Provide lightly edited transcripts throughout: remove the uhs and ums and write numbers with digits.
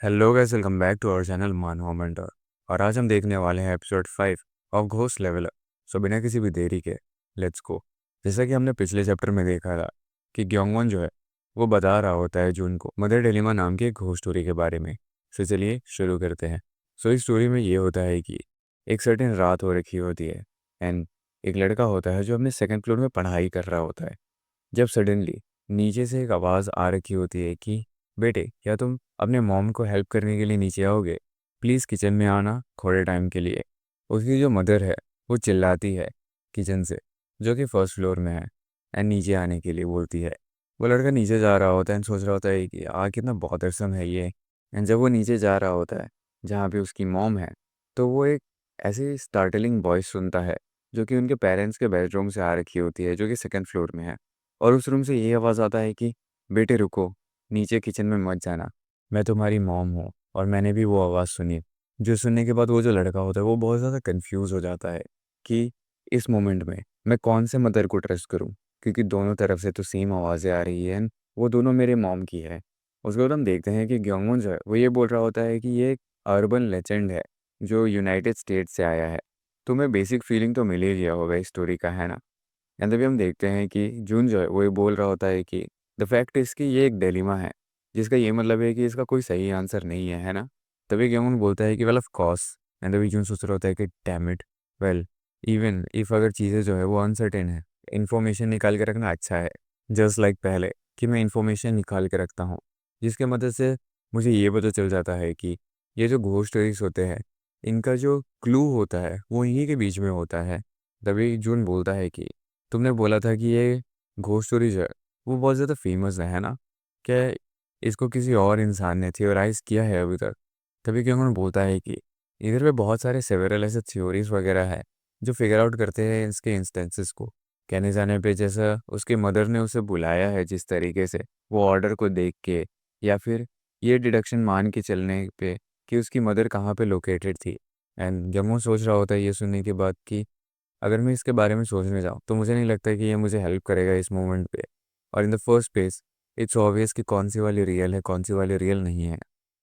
Hello guys, welcome back to our channel Manav mentor. और आज हम देखने वाले हैं episode 5 of ghost level up. So बिना किसी भी देरी के लेट्स गो। जैसा कि हमने पिछले चैप्टर में देखा था कि ग्योंगवॉन जो है वो बता रहा होता है जून को मदर डेलिमा नाम की एक घोस्ट स्टोरी के बारे में। सो चलिए शुरू करते हैं। सो इस स्टोरी में ये होता है कि एक सर्टेन रात हो रखी होती है एंड एक लड़का होता है जो अपने सेकंड फ्लोर में पढ़ाई कर रहा होता है, जब सडनली नीचे से एक आवाज़ आ रखी होती है कि बेटे, क्या तुम अपने मॉम को हेल्प करने के लिए नीचे आओगे? प्लीज़ किचन में आना थोड़े टाइम के लिए। उसकी जो मदर है वो चिल्लाती है किचन से, जो कि फर्स्ट फ्लोर में है, एंड नीचे आने के लिए बोलती है। वो लड़का नीचे जा रहा होता है एंड सोच रहा होता है कि कितना बॉदरसम है ये। एंड जब वो नीचे जा रहा होता है जहाँ पे उसकी मॉम है, तो वो एक ऐसी स्टार्टलिंग वॉइस सुनता है जो कि उनके पेरेंट्स के बेडरूम से आ रखी होती है, जो कि सेकंड फ्लोर में है। और उस रूम से ये आवाज़ आता है कि बेटे रुको, नीचे किचन में मत जाना, मैं तुम्हारी मॉम हूँ और मैंने भी वो आवाज़ सुनी। जो सुनने के बाद वो जो लड़का होता है वो बहुत ज़्यादा कंफ्यूज हो जाता है कि इस मोमेंट में मैं कौन से मदर को ट्रस्ट करूँ, क्योंकि दोनों तरफ से तो सेम आवाज़ें आ रही हैं, वो दोनों मेरे मॉम की है। उसके बाद हम देखते हैं कि ग्योंगवॉन जो है वो ये बोल रहा होता है कि ये एक अर्बन लेजेंड है जो यूनाइटेड स्टेट्स से आया है। तुम्हें बेसिक फीलिंग तो मिल ही गया होगा इस स्टोरी का, है ना? एंड तभी हम देखते हैं कि जून जो है वो ये बोल रहा होता है कि द फैक्ट इज़ कि ये एक डिलेमा है, जिसका ये मतलब है कि इसका कोई सही आंसर नहीं है ना? तभी ग्योंगन बोलता है कि वेल ऑफ कोर्स। एंड तभी जून सोच रहा होता है कि damn it, well even if अगर चीज़ें जो है वो अनसर्टेन है, इन्फॉर्मेशन निकाल के रखना अच्छा है। जस्ट लाइक पहले कि मैं इन्फॉर्मेशन निकाल के रखता हूँ, जिसके मदद से मुझे ये पता चल जाता है कि ये जो घोस्ट स्टोरीज होते हैं इनका जो क्लू होता है वो इन्हीं के बीच में होता है। तभी जून बोलता है कि तुमने बोला था कि ये घोस्ट स्टोरीज है वो बहुत ज़्यादा फेमस है ना? क्या इसको किसी और इंसान ने थियोराइज किया है अभी तक? तभी क्यों उन्होंने बोलता है कि इधर पे बहुत सारे सेवरल ऐसे थ्योरीज वगैरह है जो फिगर आउट करते हैं इसके इंस्टेंसेस को। कहने जाने पे जैसा उसके मदर ने उसे बुलाया है जिस तरीके से, वो ऑर्डर को देख के, या फिर ये डिडक्शन मान के चलने पे कि उसकी मदर कहाँ पे लोकेटेड थी। एंड जब वो सोच रहा होता है ये सुनने के बाद कि अगर मैं इसके बारे में सोचने जाऊँ तो मुझे नहीं लगता कि ये मुझे हेल्प करेगा इस मोमेंट पे। और in the first place it's obvious कि कौन सी वाली रियल है कौन सी वाली रियल नहीं है।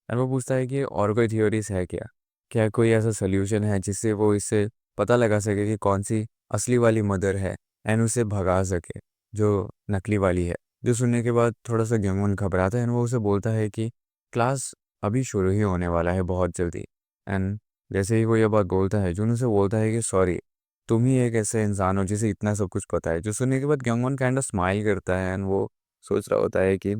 एंड वो पूछता है कि और कोई थ्योरीज है क्या, क्या कोई ऐसा सोल्यूशन है जिससे वो इससे पता लगा सके कि कौन सी असली वाली मदर है, एंड उसे भगा सके जो नकली वाली है। जो सुनने के बाद थोड़ा सा गेमोन घबराता है एंड वो उसे बोलता है कि क्लास अभी शुरू ही होने वाला है बहुत जल्दी। एंड जैसे ही वो ये बात बोलता है जून उसे बोलता है कि सॉरी, तुम ही एक ऐसे इंसान हो जिसे इतना सब कुछ पता है। जो सुनने के बाद ग्योंगवॉन काइंड ऑफ स्माइल करता है एंड वो सोच रहा होता है कि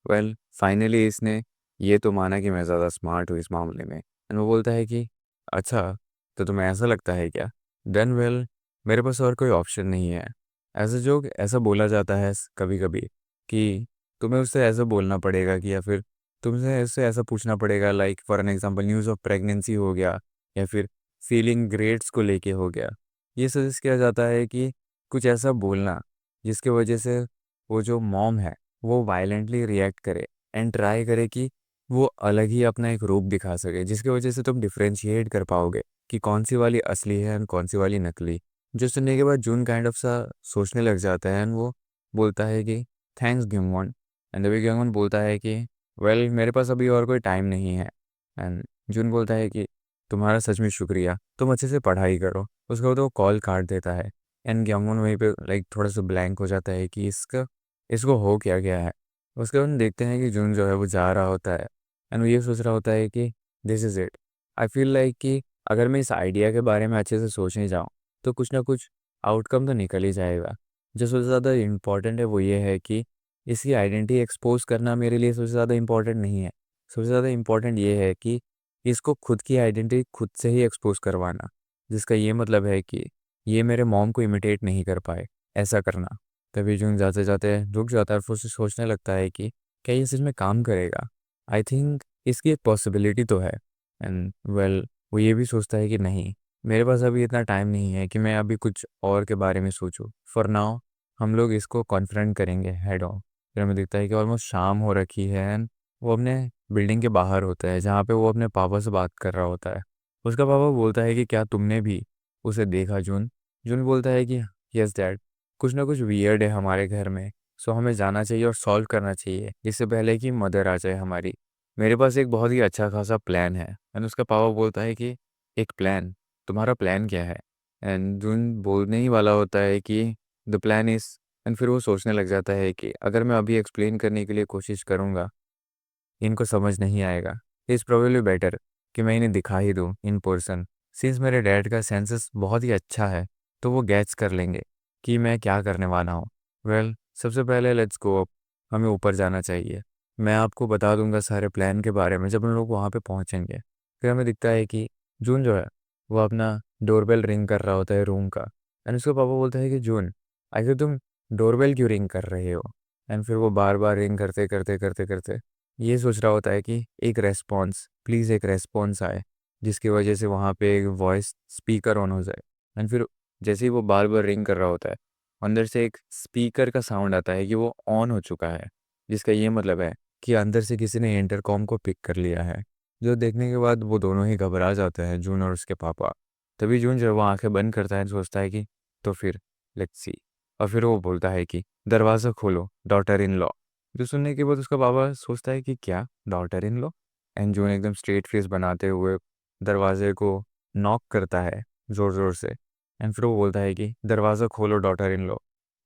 वेल फाइनली इसने ये तो माना कि मैं ज़्यादा स्मार्ट हूँ इस मामले में। एंड वो बोलता है कि अच्छा, तो तुम्हें ऐसा लगता है क्या? देन वेल, मेरे पास और कोई ऑप्शन नहीं है। ऐसा जो ऐसा बोला जाता है कभी कभी कि तुम्हें उससे ऐसा बोलना पड़ेगा कि, या फिर तुमसे उससे ऐसा पूछना पड़ेगा, like for an example news of pregnancy हो गया, या फिर फीलिंग ग्रेड्स को लेके हो गया। ये सजेस्ट किया जाता है कि कुछ ऐसा बोलना जिसके वजह से वो जो मॉम है वो वायलेंटली रिएक्ट करे एंड ट्राई करे कि वो अलग ही अपना एक रूप दिखा सके, जिसकी वजह से तुम डिफ्रेंशिएट कर पाओगे कि कौन सी वाली असली है और कौन सी वाली नकली। जो सुनने के बाद जून काइंड ऑफ सा सोचने लग जाता है एंड वो बोलता है कि थैंक्स ग्योंगवॉन। एंड अभी ग्योंगवॉन बोलता है कि वेल मेरे पास अभी और कोई टाइम नहीं है। एंड जून बोलता है कि तुम्हारा सच में शुक्रिया, तुम अच्छे से पढ़ाई करो। उसके बाद वो कॉल काट देता है एंड ग्योंगवॉन वहीं पे लाइक थोड़ा सा ब्लैंक हो जाता है कि इसका इसको हो क्या गया है। उसके बाद हम देखते हैं कि जून जो है वो जा रहा होता है एंड वो ये सोच रहा होता है कि this is it. I feel like कि अगर मैं इस आइडिया के बारे में अच्छे से सोचने जाऊँ तो कुछ ना कुछ आउटकम तो निकल ही जाएगा। जो सबसे ज़्यादा इम्पॉर्टेंट है वो ये है कि इसकी आइडेंटिटी एक्सपोज करना मेरे लिए सबसे ज़्यादा इम्पॉर्टेंट नहीं है। सबसे ज़्यादा इम्पॉर्टेंट ये है कि इसको खुद की आइडेंटिटी खुद से ही एक्सपोज करवाना, जिसका ये मतलब है कि ये मेरे मॉम को इमिटेट नहीं कर पाए, ऐसा करना। तभी जून जाते जाते रुक जाता है और फिर से सोचने लगता है कि क्या ये सच में काम करेगा। आई थिंक इसकी एक पॉसिबिलिटी तो है। एंड वेल वो ये भी सोचता है कि नहीं, मेरे पास अभी इतना टाइम नहीं है कि मैं अभी कुछ और के बारे में सोचूं। फॉर नाउ हम लोग इसको कॉन्फ्रंट करेंगे हेड ऑन। फिर हमें दिखता है कि ऑलमोस्ट शाम हो रखी है एंड वो अपने बिल्डिंग के बाहर होता है जहाँ पे वो अपने पापा से बात कर रहा होता है। उसका पापा बोलता है कि क्या तुमने भी उसे देखा जून? जून बोलता है कि यस डैड, कुछ ना कुछ वियर्ड है हमारे घर में, सो हमें जाना चाहिए और सॉल्व करना चाहिए इससे पहले कि मदर आ जाए हमारी। मेरे पास एक बहुत ही अच्छा खासा प्लान है। एंड उसका पापा बोलता है कि एक प्लान, तुम्हारा प्लान क्या है? एंड जून बोलने ही वाला होता है कि द प्लान इज, एंड फिर वो सोचने लग जाता है कि अगर मैं अभी एक्सप्लेन करने के लिए कोशिश करूँगा इनको समझ नहीं आएगा। इज़ प्रोबेबली बेटर कि मैं इन्हें दिखा ही दूँ इन पर्सन। सिंस मेरे डैड का सेंसेस बहुत ही अच्छा है तो वो गैस कर लेंगे कि मैं क्या करने वाला हूँ। वेल, सबसे पहले लेट्स गो अप, हमें ऊपर जाना चाहिए। मैं आपको बता दूंगा सारे प्लान के बारे में जब हम लोग वहाँ पे पहुँचेंगे। फिर हमें दिखता है कि जून जो है वो अपना डोरबेल रिंग कर रहा होता है रूम का। एंड उसका पापा बोलता है कि जून, आखिर तुम डोरबेल क्यों रिंग कर रहे हो? एंड फिर वो बार बार रिंग करते करते करते करते ये सोच रहा होता है कि एक रेस्पॉन्स, प्लीज़ एक रेस्पॉन्स आए जिसकी वजह से वहाँ पे एक वॉइस स्पीकर ऑन हो जाए। एंड फिर जैसे ही वो बार बार रिंग कर रहा होता है अंदर से एक स्पीकर का साउंड आता है कि वो ऑन हो चुका है, जिसका ये मतलब है कि अंदर से किसी ने इंटरकॉम को पिक कर लिया है। जो देखने के बाद वो दोनों ही घबरा जाते हैं, जून और उसके पापा। तभी जून जब वो आंखें बंद करता है सोचता है कि तो फिर लेट्स सी। और फिर वो बोलता है कि दरवाज़ा खोलो डॉटर इन लॉ। जो सुनने के बाद उसका बाबा सोचता है कि क्या daughter in law? And June एकदम स्ट्रेट फेस बनाते हुए दरवाजे को नॉक करता है ज़ोर ज़ोर से। एंड फिर वो बोलता है कि दरवाज़ा खोलो डॉटर इन लॉ।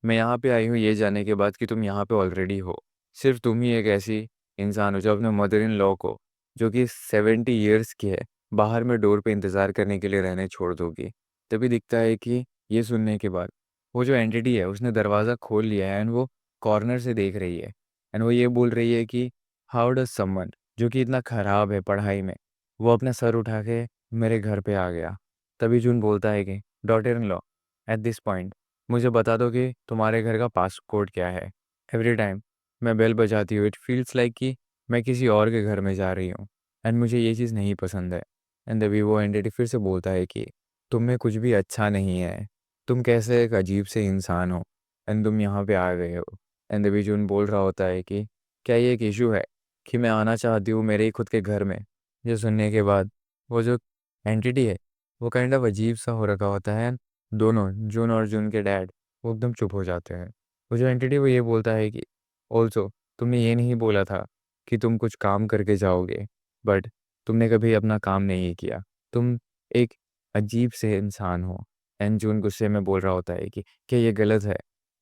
मैं यहाँ पे आई हूँ ये जानने के बाद कि तुम यहाँ पे ऑलरेडी हो। सिर्फ तुम ही एक ऐसी इंसान हो जो अपने मदर इन लॉ को, जो कि 70 ईयर्स की है, बाहर में डोर पे इंतज़ार करने के लिए रहने छोड़ दोगी। तभी दिखता है कि ये सुनने के बाद वो जो एंटिटी है उसने दरवाज़ा खोल लिया है एंड वो कॉर्नर से देख रही है। एंड वो ये बोल रही है कि हाउ डज समवन जो कि इतना ख़राब है पढ़ाई में, वो अपना सर उठा के मेरे घर पे आ गया। तभी जून बोलता है कि daughter in law, at this point मुझे बता दो कि तुम्हारे घर का पासकोड क्या है। एवरी टाइम मैं बेल बजाती हूँ इट फील्स लाइक कि मैं किसी और के घर में जा रही हूँ एंड मुझे ये चीज़ नहीं पसंद है। एंड तभी वो एंटिटी फिर से बोलता है कि तुम में कुछ भी अच्छा नहीं है, तुम कैसे एक अजीब से इंसान हो एंड तुम यहाँ पे आ गए हो। एंड तभी जून बोल रहा होता है कि क्या ये एक इशू है कि मैं आना चाहती हूँ मेरे ही खुद के घर में। ये सुनने के बाद वो जो एंटिटी है वो काइंड ऑफ अजीब सा हो रखा होता है। दोनों जून और जून के डैड वो एकदम चुप हो जाते हैं। वो जो एंटिटी वो ये बोलता है कि ऑल्सो तुमने ये नहीं बोला था कि तुम कुछ काम करके जाओगे, बट तुमने कभी अपना काम नहीं किया, तुम एक अजीब से इंसान हो। एंड जून गुस्से में बोल रहा होता है कि क्या ये गलत है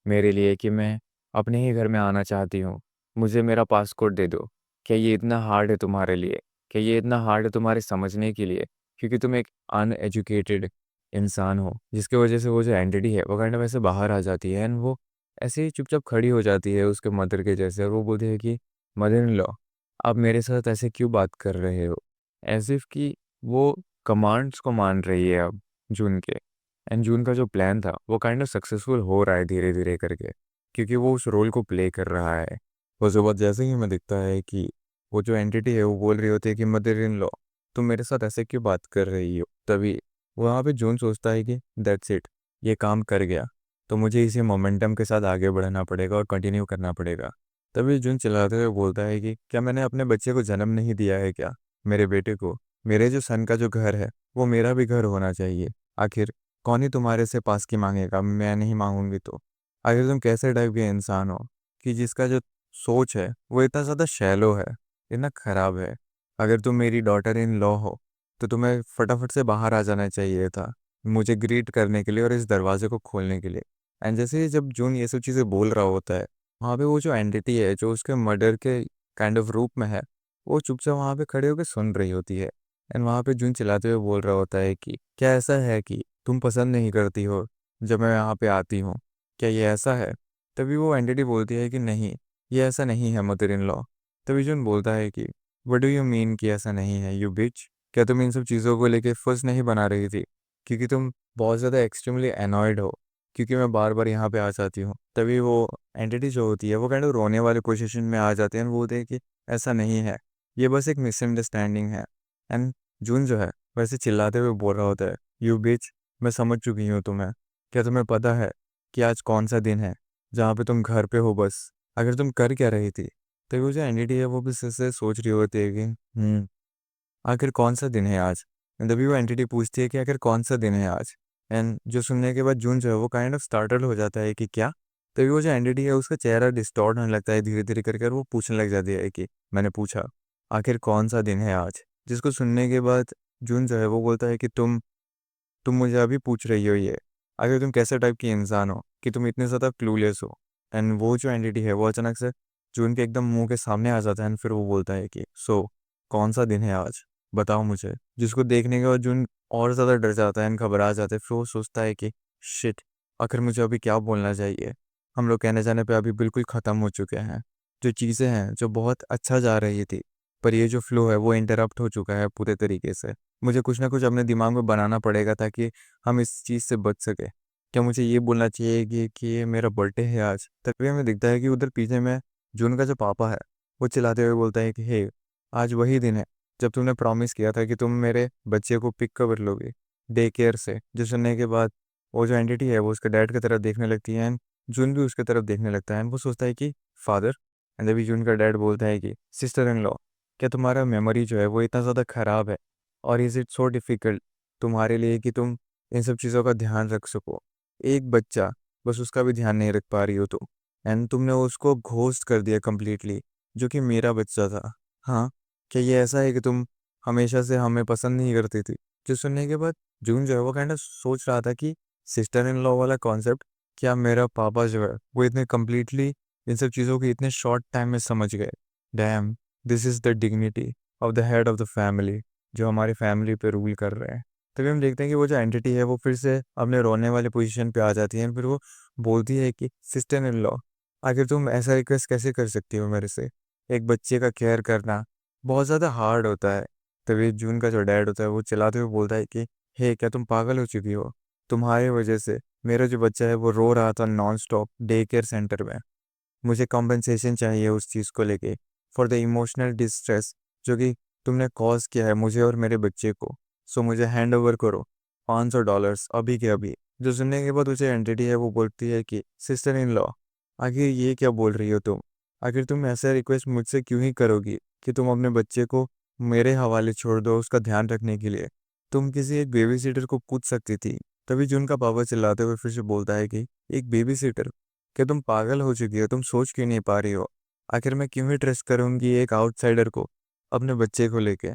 मेरे लिए कि मैं अपने ही घर में आना चाहती हूँ, मुझे मेरा पासपोर्ट दे दो। क्या ये इतना हार्ड है तुम्हारे लिए? क्या ये इतना हार्ड है तुम्हारे समझने के लिए? क्योंकि तुम एक अनएजुकेटेड इंसान हो, जिसकी वजह से वो जो एंटिटी है वो काइंड ऑफ ऐसे बाहर आ जाती है एंड वो ऐसे ही चुपचाप खड़ी हो जाती है उसके मदर के जैसे। और वो बोलती है कि मदर इन लॉ, आप मेरे साथ ऐसे क्यों बात कर रहे हो? एज इफ कि वो कमांड्स को मान रही है अब जून के। एंड जून का जो प्लान था वो काइंड ऑफ सक्सेसफुल हो रहा है धीरे धीरे करके, क्योंकि वो उस रोल को प्ले कर रहा है। उसके बाद जैसे ही हमें दिखता है कि वो जो एंटिटी है वो बोल रही होती है कि मदर इन लॉ, तुम मेरे साथ ऐसे क्यों बात कर रही हो? तभी वहाँ पे जून सोचता है कि दैट्स इट, ये काम कर गया तो मुझे इसी मोमेंटम के साथ आगे बढ़ना पड़ेगा और कंटिन्यू करना पड़ेगा। तभी जून चिल्लाते हुए बोलता है कि क्या मैंने अपने बच्चे को जन्म नहीं दिया है क्या? मेरे बेटे को, मेरे जो सन का जो घर है वो मेरा भी घर होना चाहिए। आखिर कौन ही तुम्हारे से पास की मांगेगा, मैं नहीं मांगूंगी तो? आखिर तुम कैसे टाइप के इंसान हो कि जिसका जो सोच है वो इतना ज़्यादा शैलो है, इतना खराब है? अगर तुम मेरी डॉटर इन लॉ हो तो तुम्हें फटाफट से बाहर आ जाना चाहिए था मुझे ग्रीट करने के लिए और इस दरवाजे को खोलने के लिए। एंड जैसे ही जब जून ये सब चीज़ें बोल रहा होता है वहाँ पे वो जो एंटिटी है जो उसके मर्डर के काइंड ऑफ रूप में है वो चुपचाप वहाँ पे खड़े होकर सुन रही होती है। एंड वहाँ पे जून चिल्लाते हुए बोल रहा होता है कि क्या ऐसा है कि तुम पसंद नहीं करती हो जब मैं यहाँ पे आती हूँ? क्या ये ऐसा है? तभी वो एंटिटी बोलती है कि नहीं, ये ऐसा नहीं है मदर इन लॉ। तभी जून बोलता है कि व्हाट डू यू मीन कि ऐसा नहीं है यू बिच? क्या तुम इन सब चीज़ों को लेके फर्स्ट नहीं बना रही थी क्योंकि तुम बहुत ज़्यादा एक्सट्रीमली एनॉयड हो क्योंकि मैं बार बार यहाँ पे आ जाती हूँ? तभी वो एंटिटी जो होती है वो काइंड ऑफ रोने वाले पोजीशन में आ जाते हैं। वो बोलते हैं कि ऐसा नहीं है, ये बस एक मिसअंडरस्टैंडिंग है। एंड जून जो है वैसे चिल्लाते हुए बोल रहा होता है यू बिच, मैं समझ चुकी हूँ तुम्हें। क्या तुम्हें पता है कि आज कौन सा दिन है जहाँ पे तुम घर पे हो? बस अगर तुम कर क्या रही थी? तो वो जो एनडीटी है वो भी से सोच रही होती है कि आखिर कौन सा दिन है आज। तभी वो एंटिटी पूछती है कि आखिर कौन सा दिन है आज। एंड जो सुनने के बाद जून जो है वो काइंड ऑफ स्टार्टल हो जाता है कि क्या। तभी वो जो एंटिटी है उसका चेहरा डिस्टॉर्ट होने लगता है धीरे धीरे करके और वो पूछने लग जाती है कि मैंने पूछा आखिर कौन सा दिन है आज, जिसको सुनने के बाद जून जो है वो बोलता है कि तुम मुझे अभी पूछ रही हो ये, आखिर तुम कैसे टाइप की इंसान हो कि तुम इतने ज़्यादा क्लूलेस हो। एंड वो जो एंटिटी है वो अचानक से जून के एकदम मुंह के सामने आ जाता है एंड फिर वो बोलता है कि कौन सा दिन है आज, बताओ मुझे। जिसको देखने के बाद जून और ज़्यादा डर जाता है एंड घबरा जाता है। फिर वो सोचता है कि शिट, आखिर मुझे अभी क्या बोलना चाहिए। हम लोग कहने जाने पे अभी बिल्कुल ख़त्म हो चुके हैं। जो चीज़ें हैं जो बहुत अच्छा जा रही थी, पर ये जो फ्लो है वो इंटरप्ट हो चुका है पूरे तरीके से। मुझे कुछ ना कुछ अपने दिमाग में बनाना पड़ेगा ताकि हम इस चीज़ से बच सके। क्या मुझे ये बोलना चाहिए कि ये मेरा बर्थडे है आज? तभी हमें दिखता है कि उधर पीछे में जून का जो पापा है वो चिल्लाते हुए बोलता है कि हे, आज वही दिन है जब तुमने प्रॉमिस किया था कि तुम मेरे बच्चे को पिक कर लोगे डे केयर से। जो सुनने के बाद वो जो एंटिटी है वो उसके डैड की तरफ देखने लगती है एंड जून भी उसकी तरफ देखने लगता है एंड वो सोचता है कि फादर। एंड अभी जून का डैड बोलता है कि सिस्टर इन लॉ, क्या तुम्हारा मेमोरी जो है वो इतना ज़्यादा ख़राब है और इज़ इट सो डिफ़िकल्ट तुम्हारे लिए कि तुम इन सब चीज़ों का ध्यान रख सको? एक बच्चा, बस उसका भी ध्यान नहीं रख पा रही हो तुम, एंड तुमने उसको घोस्ट कर दिया कम्प्लीटली, जो कि मेरा बच्चा था। हाँ, क्या ये ऐसा है कि तुम हमेशा से हमें पसंद नहीं करती थी? जो सुनने के बाद जून जो है वो काइंड ऑफ सोच रहा था कि सिस्टर इन लॉ वाला कॉन्सेप्ट, क्या मेरा पापा जो है वो इतने कम्प्लीटली इन सब चीज़ों को इतने शॉर्ट टाइम में समझ गए। Dam, this is the dignity of the head of the family, जो हमारी फैमिली पे रूल कर रहे हैं। तभी हम देखते हैं कि वो जो एंटिटी है वो फिर से अपने रोने वाले पोजीशन पे आ जाती है। फिर वो बोलती है कि सिस्टर इन लॉ, आखिर तुम ऐसा रिक्वेस्ट कैसे कर सकती हो मेरे से? एक बच्चे का केयर करना बहुत ज़्यादा हार्ड होता है। तभी जून का जो डैड होता है वो चिल्लाते हुए बोलता है कि हे, क्या तुम पागल हो चुकी हो? तुम्हारी वजह से मेरा जो बच्चा है वो रो रहा था non stop day care centre में। मुझे कॉम्पेंसेशन चाहिए उस चीज़ को लेके, फॉर द इमोशनल डिस्ट्रेस जो कि तुमने कॉज किया है मुझे और मेरे बच्चे को। सो मुझे हैंड ओवर करो $500 अभी के अभी। जो सुनने के बाद उसे एंटिटी है वो बोलती है कि सिस्टर इन लॉ, आखिर ये क्या बोल रही हो तुम? आखिर तुम ऐसा रिक्वेस्ट मुझसे क्यों ही करोगी कि तुम अपने बच्चे को मेरे हवाले छोड़ दो उसका ध्यान रखने के लिए? तुम किसी एक बेबी सीटर को पूछ सकती थी। तभी जून का पापा चिल्लाते हुए फिर से बोलता है कि एक बेबी सीटर? क्या तुम पागल हो चुकी हो? तुम सोच क्यों नहीं पा रही हो? आखिर मैं क्यों ही ट्रस्ट करूंगी एक आउटसाइडर को अपने बच्चे को लेके?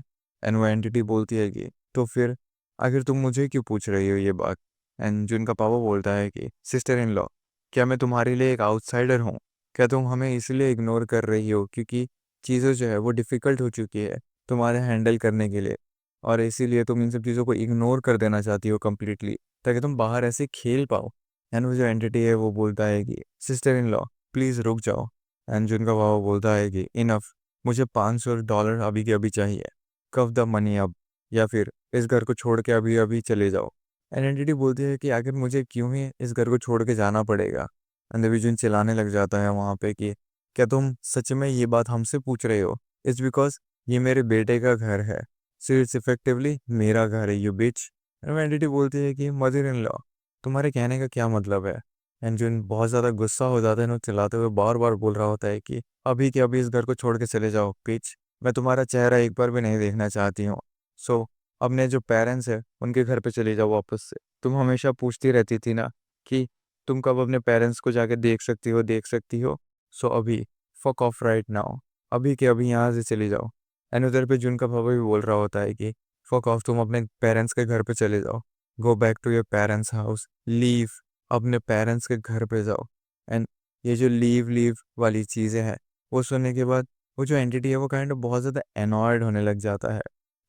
एंड वो एंटिटी बोलती है कि तो फिर आखिर तुम मुझे क्यों पूछ रही हो ये बात? एंड जिनका पापा बोलता है कि सिस्टर इन लॉ, क्या मैं तुम्हारे लिए एक आउटसाइडर हूँ? क्या तुम हमें इसलिए इग्नोर कर रही हो क्योंकि चीज़ें जो है वो डिफ़िकल्ट हो चुकी है तुम्हारे हैंडल करने के लिए, और इसीलिए तुम इन सब चीज़ों को इग्नोर कर देना चाहती हो कम्प्लीटली ताकि तुम बाहर ऐसे खेल पाओ? एंड वो जो एंटिटी है वो बोलता है कि सिस्टर इन लॉ, प्लीज़ रुक जाओ। एंड जिनका पापा बोलता है कि इनफ, मुझे $500 अभी के अभी चाहिए। कब द मनी अब, या फिर इस घर को छोड़ के अभी अभी चले जाओ। एंटिटी बोलती है कि आखिर मुझे क्यों ही इस घर को छोड़ के जाना पड़ेगा? अंधविजुन चिल्लाने लग जाता है वहाँ पे कि क्या तुम सच में ये बात हमसे पूछ रहे हो? इट्स बिकॉज ये मेरे बेटे का घर है, सो इट्स इफेक्टिवली मेरा घर है यू बिच। एंटिटी बोलती है कि मदर इन लॉ, तुम्हारे कहने का क्या मतलब है? एंजुन बहुत ज़्यादा गुस्सा हो जाता है ना, चिल्लाते हुए बार बार बोल रहा होता है कि अभी के अभी इस घर को छोड़ के चले जाओ पिच। मैं तुम्हारा चेहरा एक बार भी नहीं देखना चाहती हूँ। सो अपने जो पेरेंट्स हैं उनके घर पे चले जाओ वापस से। तुम हमेशा पूछती रहती थी ना कि तुम कब अपने पेरेंट्स को जाके देख सकती हो। सो अभी फक ऑफ राइट नाउ, अभी के अभी यहाँ से चले जाओ। एंड उधर पे जुन का पापा भी बोल रहा होता है कि फक ऑफ, तुम अपने पेरेंट्स के घर पे चले जाओ, go back to your parents house, leave, अपने पेरेंट्स के घर पे जाओ। एंड ये जो लीव लीव वाली चीज़ें हैं वो सुनने के बाद वो जो एंटिटी है वो काइंड ऑफ बहुत ज़्यादा एनॉयड होने लग जाता है।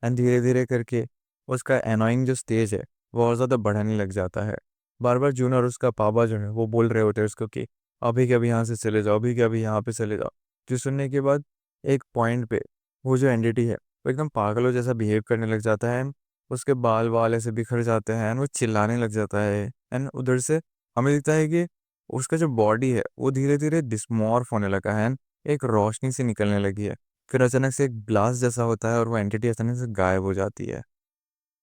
एंड धीरे धीरे करके उसका एनॉइंग जो स्टेज है वो और ज़्यादा बढ़ाने लग जाता है। बार बार जून और उसका पापा जो है वो बोल रहे होते हैं उसको कि अभी के अभी यहाँ से चले जाओ, अभी के अभी यहाँ पे चले जाओ। जो सुनने के बाद एक पॉइंट पे वो जो एंटिटी है वो एकदम पागलों जैसा बिहेव करने लग जाता है। उसके बाल वाल ऐसे बिखर जाते हैं एंड वो चिल्लाने लग जाता है। एंड उधर से हमें दिखता है कि उसका जो बॉडी है वो धीरे धीरे डिस्मॉर्फ होने लगा है and एक रोशनी सी निकलने लगी है। फिर अचानक से एक ब्लास्ट जैसा होता है और वो एंटिटी अचानक से गायब हो जाती है।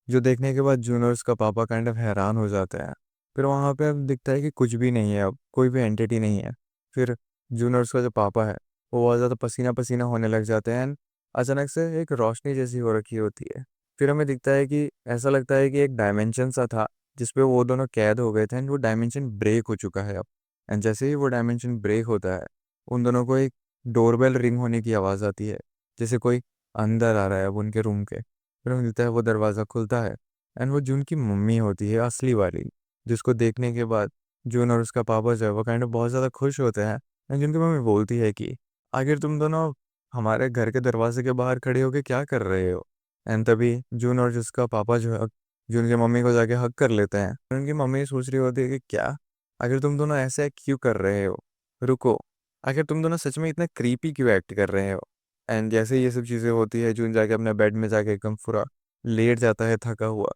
जो देखने के बाद जूनर्स का पापा काइंड ऑफ हैरान हो जाता है। फिर वहाँ पे अब दिखता है कि कुछ भी नहीं है, अब कोई भी एंटिटी नहीं है। फिर जूनर्स का जो पापा है वो बहुत ज़्यादा पसीना पसीना होने लग जाते हैं एंड अचानक से एक रोशनी जैसी हो रखी होती है। फिर हमें दिखता है कि ऐसा लगता है कि एक डायमेंशन सा था जिसपे वो दोनों कैद हो गए थे एंड वो डायमेंशन ब्रेक हो चुका है अब। एंड जैसे ही वो डायमेंशन ब्रेक होता है उन दोनों को एक डोरबेल रिंग होने की आवाज़ आती है, जैसे कोई अंदर आ रहा है अब उनके रूम के। फिर हमें दिखता है वो दरवाज़ा खुलता है एंड वो जून की मम्मी होती है असली वाली, जिसको देखने के बाद जून और उसका पापा जो है वो काइंड ऑफ बहुत ज़्यादा खुश होते हैं। एंड जून की मम्मी बोलती है कि आखिर तुम दोनों हमारे घर के दरवाजे के बाहर खड़े होके क्या कर रहे हो। एंड तभी जून और जिसका पापा जो है जून की मम्मी को जाके हक कर लेते हैं। उनकी मम्मी सोच रही होती है कि क्या, आखिर तुम दोनों ऐसे क्यों कर रहे हो, रुको, आखिर तुम दोनों सच में इतना क्रीपी क्यों एक्ट कर रहे हो। एंड जैसे ये सब चीज़ें होती है जून जाके अपने बेड में जाके एकदम पूरा लेट जाता है थका हुआ।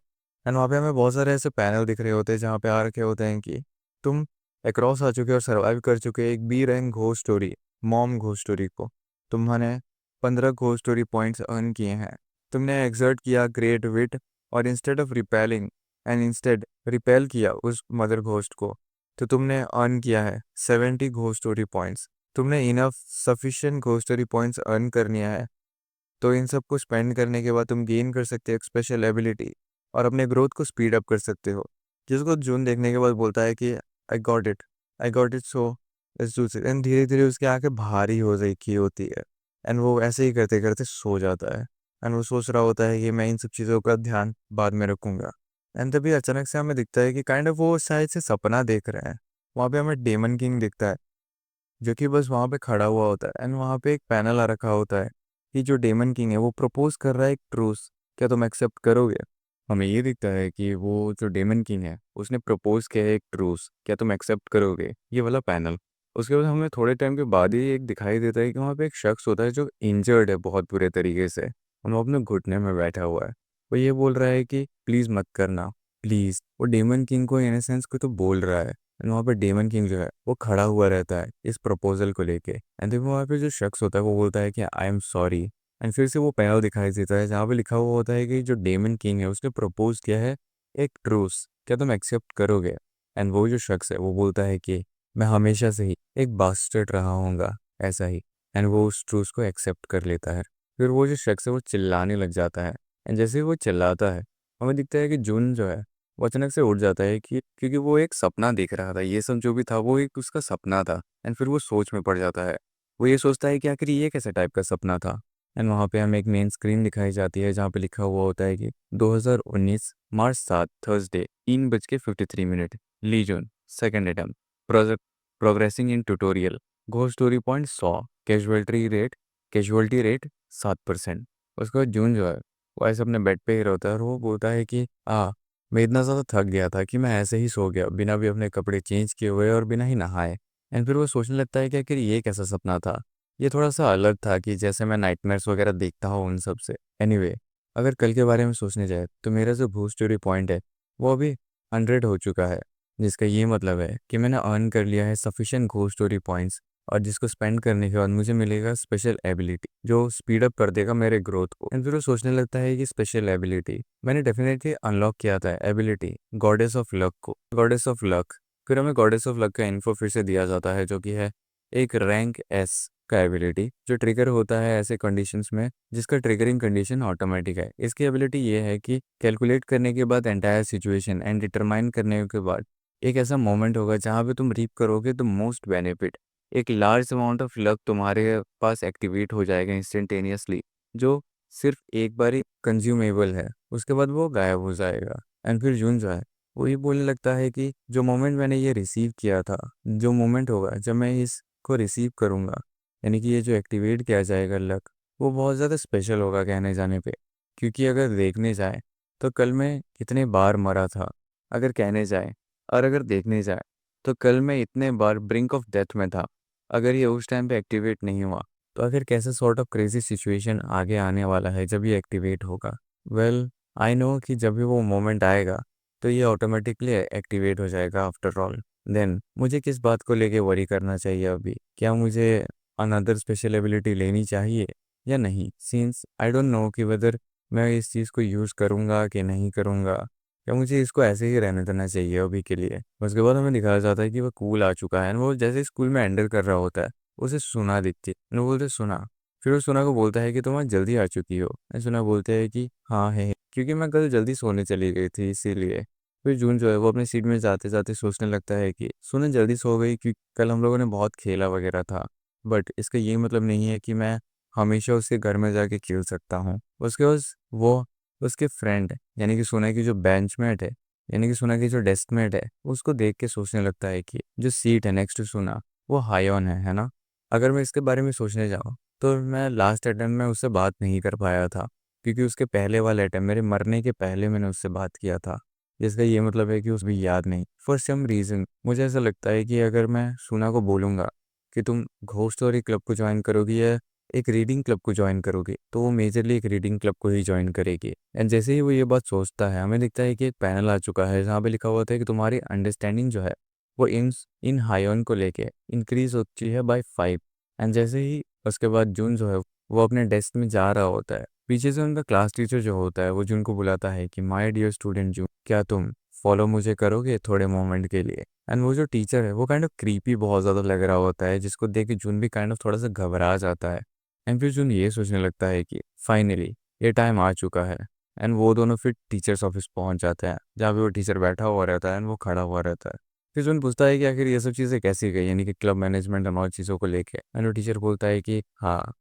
एंड वहाँ पे हमें बहुत सारे ऐसे पैनल दिख रहे होते हैं जहाँ पे आ रखे होते हैं कि तुम अक्रॉस आ चुके और सर्वाइव कर चुके एक B rank ghost story, mom ghost story को। तुम्हारे 15 घोस्ट स्टोरी पॉइंट्स अर्न किए हैं। तुमने एक्सर्ट किया ग्रेट विट और instead of repelling and instead repel किया उस मदर घोस्ट को, तो तुमने अर्न किया है 70 घोस्ट स्टोरी पॉइंट्स। तुमने enough sufficient ghost story points earn कर लिया है, तो इन सब को स्पेंड करने के बाद तुम गेन कर सकते हो एक स्पेशल एबिलिटी और अपने ग्रोथ को स्पीड अप कर सकते हो। जिसको जून देखने के बाद बोलता है कि I got it so let's do it. And धीरे धीरे उसकी आंखें भारी हो रही होती है एंड वो ऐसे ही करते करते सो जाता है। एंड वो सोच रहा होता है कि मैं इन सब चीज़ों का ध्यान बाद में रखूंगा। एंड तभी अचानक से हमें दिखता है कि काइंड ऑफ वो शायद से सपना देख रहे हैं। वहाँ पे हमें डेमन किंग दिखता है जो कि बस वहाँ पे खड़ा हुआ होता है एंड वहाँ पे एक पैनल आ रखा होता है कि जो डेमन किंग है वो प्रपोज कर रहा है एक ट्रूस, क्या तुम एक्सेप्ट करोगे। हमें ये दिखता है कि वो जो डेमन किंग है उसने प्रपोज किया है एक ट्रूस, क्या तुम एक्सेप्ट करोगे, ये वाला पैनल। उसके बाद हमें थोड़े टाइम के बाद ही एक दिखाई देता है कि वहाँ पे एक शख्स होता है जो इंजर्ड है बहुत बुरे तरीके से और वो अपने घुटने में बैठा हुआ है। वो ये बोल रहा है कि प्लीज़ मत करना, प्लीज़। वो डेमन किंग को इन सेंस को तो बोल रहा है एंड वहाँ पे डेमन किंग जो है वो खड़ा हुआ रहता है इस प्रपोजल को लेके। एंड फिर वहाँ पे जो शख्स होता है वो बोलता है कि आई एम सॉरी। एंड फिर से वो पैनल दिखाई देता है जहाँ पे लिखा हुआ होता है कि जो डेमन किंग है उसने प्रपोज किया है एक ट्रूस, क्या तुम एक्सेप्ट करोगे। एंड वो जो शख्स है वो बोलता है कि मैं हमेशा से ही एक बास्टर्ड रहा हूँगा, ऐसा ही। एंड वो उस ट्रूस को एक्सेप्ट कर लेता है। फिर वो जो शख्स है वो चिल्लाने लग जाता है एंड जैसे ही वो चिल्लाता है हमें दिखता है कि जून जो है वो अचानक से उठ जाता है कि क्योंकि वो एक सपना देख रहा था, ये सब जो भी था वो एक उसका सपना था। एंड फिर वो सोच में पड़ जाता है। वो ये सोचता है कि आखिर ये कैसे टाइप का सपना था। एंड वहाँ पे हमें एक मेन स्क्रीन दिखाई जाती है जहाँ पे लिखा हुआ होता है कि 2019 March 7 Thursday 3:53 legion second attempt project progressing in tutorial ghost story point 100 casualty rate 7%। उसके बाद जून जो है वो ऐसे अपने बेड पे ही रहता है और वो बोलता है कि मैं इतना ज़्यादा थक गया था कि मैं ऐसे ही सो गया बिना भी अपने कपड़े चेंज किए हुए और बिना ही नहाए। एंड फिर वो सोचने लगता है कि आखिर ये कैसा सपना था। ये थोड़ा सा अलग था कि जैसे मैं नाइटमेयर्स वगैरह देखता हूँ उन सब से। एनीवे, अगर कल के बारे में सोचने जाए तो मेरा जो भू स्टोरी पॉइंट है वो अभी 100 हो चुका है, जिसका ये मतलब है कि मैंने अर्न कर लिया है सफिशिएंट घोस्ट स्टोरी पॉइंट्स और जिसको स्पेंड करने के बाद मुझे मिलेगा स्पेशल एबिलिटी जो स्पीड अप कर देगा मेरे ग्रोथ को। एंड फिर वो सोचने लगता है कि स्पेशल एबिलिटी मैंने डेफिनेटली अनलॉक किया था एबिलिटी गॉडेस ऑफ लक को, गॉडेस ऑफ लक। फिर हमें गॉडेस ऑफ लक का इन्फो फिर से दिया जाता है जो कि है एक रैंक एस का एबिलिटी जो ट्रिगर होता है ऐसे कंडीशंस में जिसका ट्रिगरिंग कंडीशन ऑटोमेटिक है। इसकी एबिलिटी ये है कि कैलकुलेट करने के बाद एंटायर सिचुएशन एंड डिटरमाइन करने के बाद एक ऐसा मोमेंट होगा जहाँ पे तुम रीप करोगे द मोस्ट बेनिफिट। एक लार्ज अमाउंट ऑफ लक तुम्हारे पास एक्टिवेट हो जाएगा इंस्टेंटेनियसली, जो सिर्फ एक बार ही कंज्यूमेबल है, उसके बाद वो गायब हो जाएगा। एंड फिर जून जो है वो ये बोलने लगता है कि जो मोमेंट मैंने ये रिसीव किया था, जो मोमेंट होगा जब मैं इसको रिसीव करूँगा, यानी कि ये जो एक्टिवेट किया जाएगा लक, वो बहुत ज़्यादा स्पेशल होगा कहने जाने पे। क्योंकि अगर देखने जाए तो कल मैं कितने बार मरा था, अगर कहने जाए और अगर देखने जाए तो कल मैं इतने बार ब्रिंक ऑफ डेथ में था। अगर ये उस टाइम पे एक्टिवेट नहीं हुआ तो आखिर कैसे सॉर्ट ऑफ क्रेजी सिचुएशन आगे आने वाला है जब ये एक्टिवेट होगा। वेल, आई नो कि जब भी वो मोमेंट आएगा तो ये ऑटोमेटिकली एक्टिवेट हो जाएगा आफ्टर ऑल। देन मुझे किस बात को लेके वरी करना चाहिए अभी, क्या मुझे अनदर स्पेशल एबिलिटी लेनी चाहिए या नहीं, सिंस आई डोंट नो कि वेदर मैं इस चीज़ को यूज़ करूँगा कि नहीं करूँगा, या मुझे इसको ऐसे ही रहने देना चाहिए अभी के लिए। उसके बाद हमें दिखाया जाता है कि वो कूल आ चुका है और वो जैसे स्कूल में एंटर कर रहा होता है उसे सुना दिखती है। वो बोलते सुना, फिर वो सुना को बोलता है कि तुम आज जल्दी आ चुकी हो। सुना बोलते हैं कि हाँ है, क्योंकि मैं कल जल्दी सोने चली गई थी इसीलिए। फिर जून जो है वो अपनी सीट में जाते जाते सोचने लगता है कि सुना जल्दी सो गई क्योंकि कल हम लोगों ने बहुत खेला वगैरह था, बट इसका ये मतलब नहीं है कि मैं हमेशा उसके घर में जाके खेल सकता हूँ। उसके उस वो उसके फ्रेंड यानी कि सोना की जो बेंचमेट है, यानी कि सोना की जो डेस्कमेट है, उसको देख के सोचने लगता है कि जो सीट है नेक्स्ट टू सोना वो हाईऑन है ना। अगर मैं इसके बारे में सोचने जाऊँ तो मैं लास्ट अटेम्प्ट में उससे बात नहीं कर पाया था, क्योंकि उसके पहले वाले अटेम्प्ट मेरे मरने के पहले मैंने उससे बात किया था। जिसका ये मतलब है कि उस भी याद नहीं फॉर सम रीज़न। मुझे ऐसा लगता है कि अगर मैं सोना को बोलूँगा कि तुम घोस्ट स्टोरी क्लब को ज्वाइन करोगी या एक रीडिंग क्लब को ज्वाइन करोगी, तो वो मेजरली एक रीडिंग क्लब को ही ज्वाइन करेगी। एंड जैसे ही वो ये बात सोचता है, हमें दिखता है कि एक पैनल आ चुका है जहाँ पे लिखा हुआ था कि तुम्हारी अंडरस्टैंडिंग जो है वो इन हाइऑन को लेके इंक्रीज होती है बाय 5। एंड जैसे ही उसके बाद जून जो है वो अपने डेस्क में जा रहा होता है, पीछे से उनका क्लास टीचर जो होता है वो जून को बुलाता है कि माय डियर स्टूडेंट जून, क्या तुम फॉलो मुझे करोगे थोड़े मोमेंट के लिए। एंड वो जो टीचर है वो काइंड ऑफ क्रीपी बहुत ज़्यादा लग रहा होता है, जिसको देख के जून भी काइंड ऑफ थोड़ा सा घबरा जाता है। एंड फिर जून ये सोचने लगता है कि फाइनली ये टाइम आ चुका है। एंड वो दोनों फिर टीचर्स ऑफिस पहुंच जाते हैं जहाँ पे वो टीचर बैठा हुआ रहता है एंड वो खड़ा हुआ रहता है। फिर जून पूछता है कि आखिर ये सब चीज़ें कैसी गई, यानी कि क्लब मैनेजमेंट और चीज़ों को लेके। एंड वो टीचर बोलता है कि हाँ,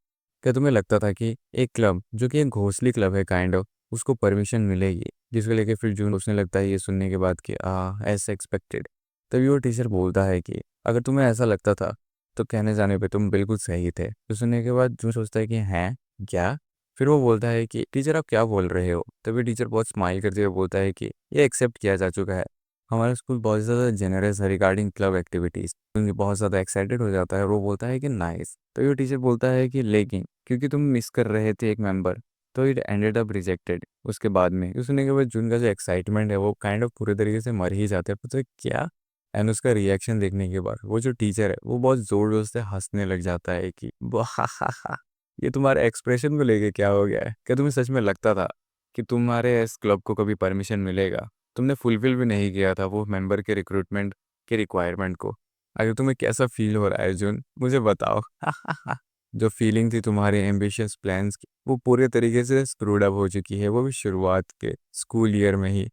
क्या तुम्हें लगता था कि एक क्लब जो कि एक घोंसली क्लब है काइंड ऑफ, उसको परमिशन मिलेगी? जिसको लेके फिर जून सोचने लगता है ये सुनने के बाद कि एज एक्सपेक्टेड। तभी वो टीचर बोलता है कि अगर तुम्हें ऐसा लगता था तो कहने जाने पे तुम बिल्कुल सही थे। तो सुनने के बाद जून सोचता है कि हैं क्या? फिर वो बोलता है कि टीचर आप क्या बोल रहे हो? तभी टीचर बहुत स्माइल करते हुए बोलता है कि ये एक्सेप्ट किया जा चुका है। हमारा स्कूल बहुत ज़्यादा जेनरस है रिगार्डिंग क्लब एक्टिविटीज़। क्योंकि बहुत ज़्यादा एक्साइटेड हो जाता है और वो बोलता है कि नाइस। तो ये टीचर बोलता है कि लेकिन क्योंकि तुम मिस कर रहे थे एक मेंबर, तो इट एंडेड अप रिजेक्टेड। उसके बाद में ये सुनने के बाद जून का जो एक्साइटमेंट है वो काइंड ऑफ पूरे तरीके से मर ही जाता है, पता है क्या। एंड उसका रिएक्शन देखने के बाद वो जो टीचर है वो बहुत जोर जोर से हंसने लग जाता है कि हा, ये तुम्हारे एक्सप्रेशन को लेके क्या हो गया है? क्या तुम्हें सच में लगता था कि तुम्हारे इस क्लब को कभी परमिशन मिलेगा? तुमने फुलफिल भी नहीं किया था वो मेंबर के रिक्रूटमेंट के रिक्वायरमेंट को। अगर तुम्हें कैसा फील हो रहा है जून, मुझे बताओ। जो फीलिंग थी तुम्हारे एम्बिशियस प्लान्स की वो पूरे तरीके से स्क्रूड अप हो चुकी है, वो भी शुरुआत के स्कूल ईयर में ही।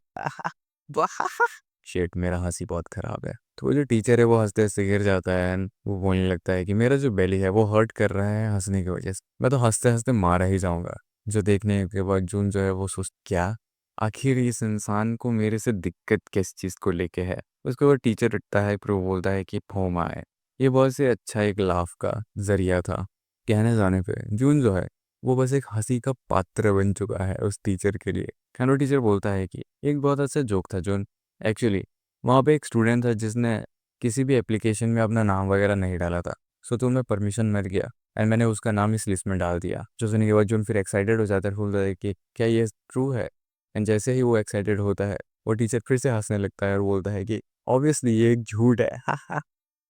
शेट, मेरा हंसी बहुत खराब है। तो वो जो टीचर है वो हंसते हंसते गिर जाता है एंड वो बोलने लगता है कि मेरा जो बेली है वो हर्ट कर रहा है हंसने की वजह से, मैं तो हंसते हंसते मारा ही जाऊंगा। जो देखने के बाद जून जो है वो सोच क्या आखिर इस इंसान को मेरे से दिक्कत किस चीज़ को लेके है। उसके बाद टीचर उठता है फिर वो बोलता है कि फोमा है। ये बहुत से अच्छा एक लाफ का जरिया था। कहने जाने पे जून जो है वो बस एक हंसी का पात्र बन चुका है उस टीचर के लिए। खानो टीचर बोलता है कि एक बहुत अच्छा जोक था जून। एक्चुअली वहाँ पे एक स्टूडेंट था जिसने किसी भी एप्लीकेशन में अपना नाम वगैरह नहीं डाला था। सो तो मैं परमिशन मिल गया एंड मैंने उसका नाम इस लिस्ट में डाल दिया। जो सुनने के बाद जून फिर एक्साइटेड हो जाता है, बोलता है कि क्या ये ट्रू है? एंड जैसे ही वो एक्साइटेड होता है वो टीचर फिर से हंसने लगता है और बोलता है कि ऑब्वियसली ये एक झूठ है।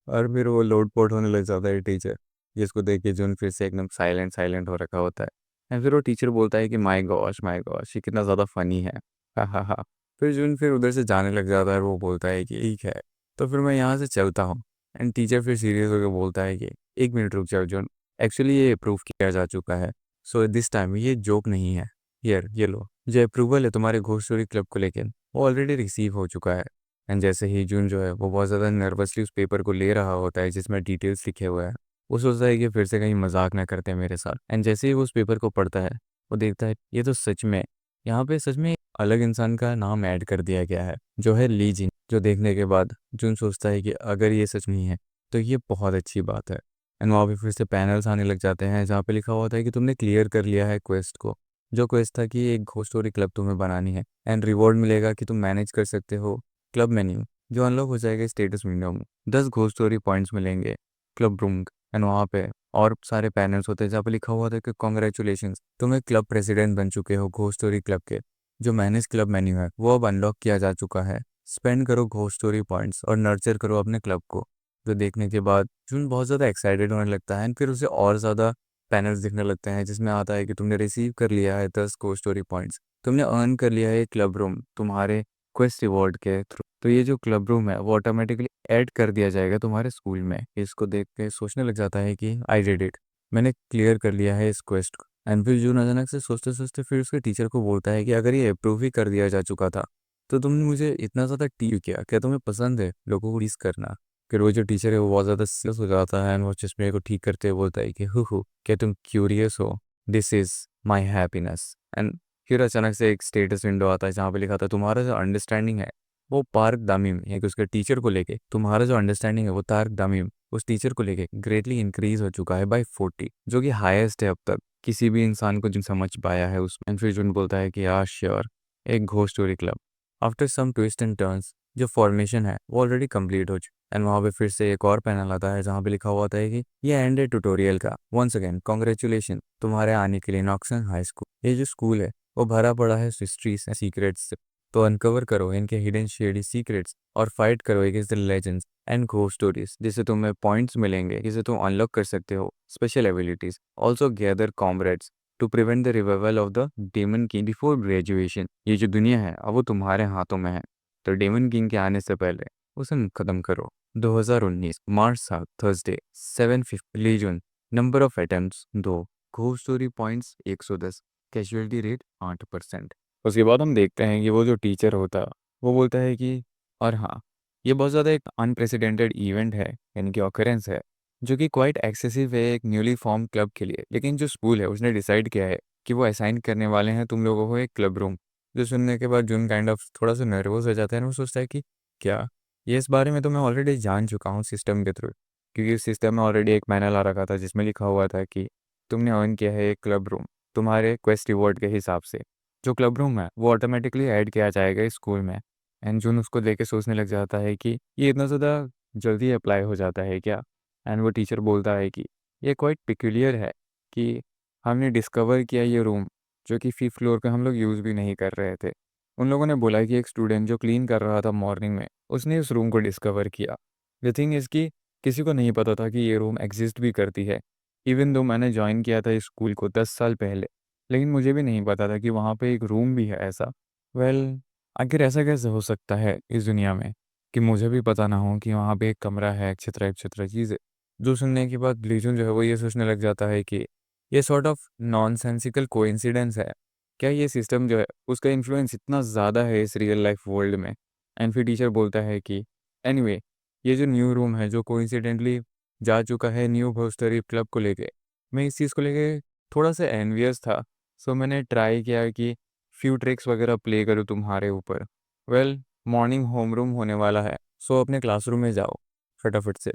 और फिर वो लोटपोट होने लग जाता है टीचर, जिसको देख के जून फिर से एकदम साइलेंट साइलेंट हो रखा होता है। एंड फिर वो टीचर बोलता है कि माय गॉश ये कितना ज़्यादा फनी है। हा। फिर जून फिर उधर से जाने लग जाता है और वो बोलता है कि ठीक है तो फिर मैं यहाँ से चलता हूँ। एंड टीचर फिर सीरियस होकर बोलता है कि एक मिनट रुक जाओ जून, एक्चुअली ये अप्रूव किया जा चुका है, सो दिस टाइम ये जोक नहीं है। यार ये लो, जो अप्रूवल है तुम्हारे घोस्ट स्टोरी क्लब को लेकर वो ऑलरेडी रिसीव हो चुका है। एंड जैसे ही जून जो है वो बहुत ज़्यादा नर्वसली उस पेपर को ले रहा होता है जिसमें डिटेल्स लिखे हुए हैं। वो सोचता है कि फिर से कहीं मजाक ना करते हैं मेरे साथ। एंड जैसे ही वो उस पेपर को पढ़ता है वो देखता है ये तो सच में, यहाँ पे सच में एक अलग इंसान का नाम ऐड कर दिया गया है जो है ली जिन। जो देखने के बाद जून सोचता है कि अगर ये सच नहीं है तो ये बहुत अच्छी बात है। एंड वहाँ पे फिर से पैनल्स आने लग जाते हैं जहाँ पे लिखा हुआ था कि तुमने क्लियर कर लिया है क्वेस्ट को। जो क्वेस्ट था कि एक घोस्ट स्टोरी क्लब तुम्हें बनानी है एंड रिवॉर्ड मिलेगा कि तुम मैनेज कर सकते हो क्लब मेन्यू, जो अनलॉक हो जाएगा स्टेटस विंडो में। 10 घोस्ट स्टोरी पॉइंट्स मिलेंगे क्लब रूम। एंड वहाँ पे और सारे पैनल्स होते हैं जहाँ पे लिखा हुआ था कि कॉन्ग्रेचुलेशन, तुम एक क्लब प्रेसिडेंट बन चुके हो घोस्ट स्टोरी क्लब के। जो मैनेज क्लब मेन्यू है वो अब अनलॉक किया जा चुका है। स्पेंड करो घोस्ट स्टोरी पॉइंट्स और नर्चर करो अपने क्लब को। जो देखने के बाद जून बहुत ज़्यादा एक्साइटेड होने लगता है एंड फिर उसे और ज़्यादा पैनल्स दिखने लगते हैं जिसमें आता है कि तुमने रिसीव कर लिया है 10 घोस्ट स्टोरी पॉइंट्स, तुमने अर्न कर लिया है क्लब रूम तुम्हारे क्वेस्ट रिवॉर्ड के थ्रू। तो ये जो क्लब रूम है वो ऑटोमेटिकली ऐड कर दिया जाएगा तुम्हारे स्कूल में। इसको देख के सोचने लग जाता है कि आई डिड इट, मैंने क्लियर कर लिया है इस क्वेस्ट को। एंड फिर जून अचानक से सोचते सोचते फिर उसके टीचर को बोलता है कि अगर ये अप्रूव ही कर दिया जा चुका था तो तुमने मुझे इतना ज़्यादा टीव किया, क्या तुम्हें पसंद है लोगों को टीज करना? फिर वो जो टीचर है वो बहुत ज़्यादा सीरियस हो जाता है एंड वो चश्मे को ठीक करते हुए बोलता है कि हु क्या तुम क्यूरियस हो, this is my happiness. And फिर अचानक से एक स्टेटस विंडो आता है जहाँ पे लिखा था तुम्हारा जो अंडरस्टैंडिंग है वो पार्क दामिम, यानी कि उसके टीचर को लेके तुम्हारा जो अंडरस्टैंडिंग है वो तारक दामिम उस टीचर को लेके ग्रेटली इंक्रीज हो चुका है बाय 40, जो कि हाईएस्ट है अब तक किसी भी इंसान को जो समझ पाया है उसमें। एंड फिर जुन बोलता है कि यार श्योर, एक ghost story club after some twist and turns जो फॉर्मेशन है वो ऑलरेडी कंप्लीट हो चुका। एंड वहाँ पे फिर से एक और पैनल आता है जहाँ पे लिखा हुआ था कि ये एंड है ट्यूटोरियल का, वंस अगेन कॉन्ग्रेचुलेशन तुम्हारे आने के लिए नॉक्सन हाई स्कूल। ये जो स्कूल है वो भरा पड़ा है हिस्ट्रीज एंड सीक्रेट्स से, तो अनकवर करो इनके हिडन शेडी सीक्रेट्स और फाइट करो against the legends and ghost stories, जिससे तुम्हें पॉइंट्स मिलेंगे जिसे तुम अनलॉक कर सकते हो special abilities. Also gather comrades to prevent the revival of the demon king before graduation. ये जो दुनिया है अब वो तुम्हारे हाथों में है, तो डेमन किंग के आने से पहले उसे खत्म करो। 2019 March 7 Thursday 7:50 legion, number of attempts 2, ghost story points 110, casualty rate 8%। उसके बाद हम देखते हैं कि वो जो टीचर होता वो बोलता है कि और हाँ, ये बहुत ज़्यादा एक अनप्रेसिडेंटेड इवेंट है, यानी कि ऑकरेंस है, जो कि क्वाइट एक्सेसिव है एक न्यूली फॉर्म क्लब के लिए। लेकिन जो स्कूल है उसने डिसाइड किया है कि वो असाइन करने वाले हैं तुम लोगों को एक क्लब रूम। जो सुनने के बाद जुन काइंड ऑफ थोड़ा सा नर्वस हो जाता है ना, वो सोचता है कि क्या ये इस बारे में तो मैं ऑलरेडी जान चुका हूँ सिस्टम के थ्रू, क्योंकि उस सिस्टम में ऑलरेडी एक पैनल आ रखा था जिसमें लिखा हुआ था कि तुमने अर्न किया है एक क्लब रूम तुम्हारे क्वेस्ट रिवॉर्ड के हिसाब से। जो क्लब रूम है वो ऑटोमेटिकली ऐड किया जाएगा इस स्कूल में। एंड जून उसको देख के सोचने लग जाता है कि ये इतना ज़्यादा जल्दी अप्लाई हो जाता है क्या। एंड वो टीचर बोलता है कि ये क्वाइट पिक्यूलियर है कि हमने डिस्कवर किया ये रूम जो कि 5th फ्लोर पे हम लोग यूज़ भी नहीं कर रहे थे। उन लोगों ने बोला कि एक स्टूडेंट जो क्लीन कर रहा था मॉर्निंग में उसने उस रूम को डिस्कवर किया। द थिंग इज़ कि किसी को नहीं पता था कि ये रूम एग्जिस्ट भी करती है। इवन दो मैंने ज्वाइन किया था इस स्कूल को 10 साल पहले, लेकिन मुझे भी नहीं पता था कि वहाँ पे एक रूम भी है ऐसा। वेल, आखिर ऐसा कैसे हो सकता है इस दुनिया में कि मुझे भी पता ना हो कि वहाँ पे एक कमरा है, एक्सेट्रा चीज़ें। जो सुनने के बाद लीजन जो है वो ये सोचने लग जाता है कि ये सॉर्ट ऑफ नॉनसेंसिकल कोइंसिडेंस है क्या, ये सिस्टम जो है उसका इन्फ्लुएंस इतना ज़्यादा है इस रियल लाइफ वर्ल्ड में। एंड फिर टीचर बोलता है कि एनीवे, ये जो न्यू रूम है जो कोइंसिडेंटली जा चुका है न्यू हॉस्टरी क्लब को लेके, मैं इस चीज़ को लेके थोड़ा सा एनवियस था। सो मैंने ट्राई किया कि फ्यू ट्रिक्स वगैरह प्ले करूँ तुम्हारे ऊपर। वेल, मॉर्निंग होम रूम होने वाला है, सो अपने क्लासरूम में जाओ फटाफट से।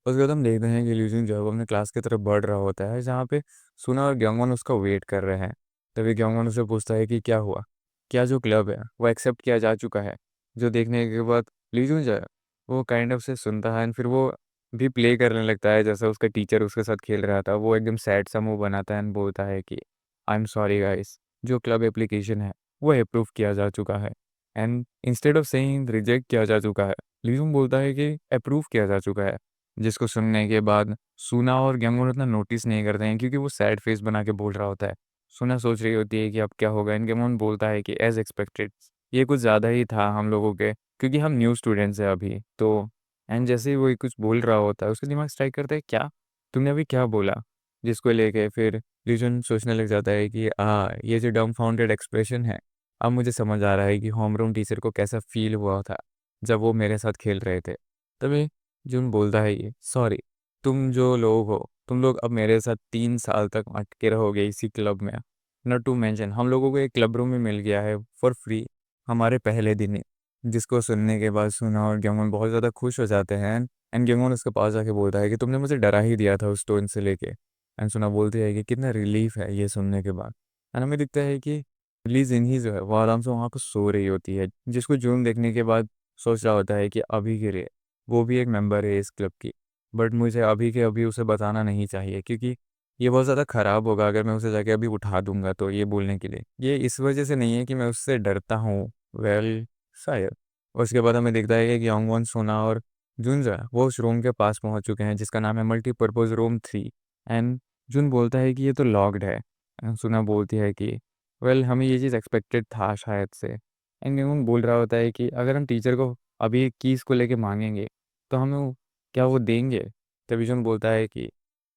उसके बाद हम देखते हैं कि ल्यूजिन जो है वो अपने क्लास की तरफ बढ़ रहा होता है जहाँ पे सुना और ग्योंगवॉन उसका वेट कर रहे हैं। तभी ग्योंगवॉन उससे पूछता है कि क्या हुआ, क्या जो क्लब है वो एक्सेप्ट किया जा चुका है। जो देखने के बाद ल्यूजिन जो है वो काइंड ऑफ से सुनता है एंड फिर वो भी प्ले करने लगता है जैसा उसका टीचर उसके साथ खेल रहा था। वो एकदम सैड सा मुंह बनाता है एंड बोलता है कि आई एम सॉरी गाइस, जो क्लब एप्लीकेशन है वो अप्रूव किया जा चुका है। And instead of saying reject किया जा चुका है, ल्यूजिन बोलता है कि अप्रूव किया जा चुका है। जिसको सुनने के बाद सुना और ग्योंगवॉन उतना नोटिस नहीं करते हैं क्योंकि वो सैड फेस बना के बोल रहा होता है। सुना सोच रही होती है कि अब क्या होगा, एंड ग्योंगवॉन बोलता है कि एज एक्सपेक्टेड, ये कुछ ज़्यादा ही था हम लोगों के, क्योंकि हम न्यू स्टूडेंट्स हैं अभी तो। एंड जैसे ही वो कुछ बोल रहा होता है उसका दिमाग स्ट्राइक करता है, क्या तुमने अभी क्या बोला, जिसको लेके फिर लीजन सोचने लग जाता है कि ये जो डम फाउंडेड एक्सप्रेशन है, अब मुझे समझ आ रहा है कि होमरूम टीचर को कैसा फील हुआ था जब वो मेरे साथ खेल रहे थे। तभी जुन बोलता है ये सॉरी, तुम जो लोग हो तुम लोग अब मेरे साथ 3 साल तक अटके रहोगे इसी क्लब में। नॉट टू मेंशन हम लोगों को एक क्लब रूम में मिल गया है फॉर फ्री हमारे पहले दिन ही। जिसको सुनने के बाद सुना और ग्योंगवॉन बहुत ज़्यादा खुश हो जाते हैं। एंड ग्योंगवॉन उसके पास जाके बोलता है कि तुमने मुझे डरा ही दिया था उस टोन से लेके। एंड सुना बोलती है कि कितना रिलीफ है ये सुनने के बाद। एंड हमें दिखता है कि ली जिनही जो है वो आराम से वहाँ को सो रही होती है, जिसको जून देखने के बाद सोच रहा होता है कि अभी के लिए वो भी एक मेंबर है इस क्लब की, बट मुझे अभी के अभी उसे बताना नहीं चाहिए क्योंकि ये बहुत ज़्यादा ख़राब होगा अगर मैं उसे जाके अभी उठा दूंगा तो ये बोलने के लिए। ये इस वजह से नहीं है कि मैं उससे डरता हूँ, वेल शायद। उसके बाद हमें दिखता है कि योंगवॉन, सोना और जुन जो है वो उस रूम के पास पहुंच चुके हैं जिसका नाम है मल्टीपर्पज़ रूम 3। एंड जुन बोलता है कि ये तो लॉक्ड है। And सुना बोलती है कि वेल हमें ये चीज़ एक्सपेक्टेड था शायद से। एंड योंगवॉन बोल रहा होता है कि अगर हम टीचर को अभी कीज़ को लेके मांगेंगे तो हमें क्या वो देंगे। तभी जुन बोलता है कि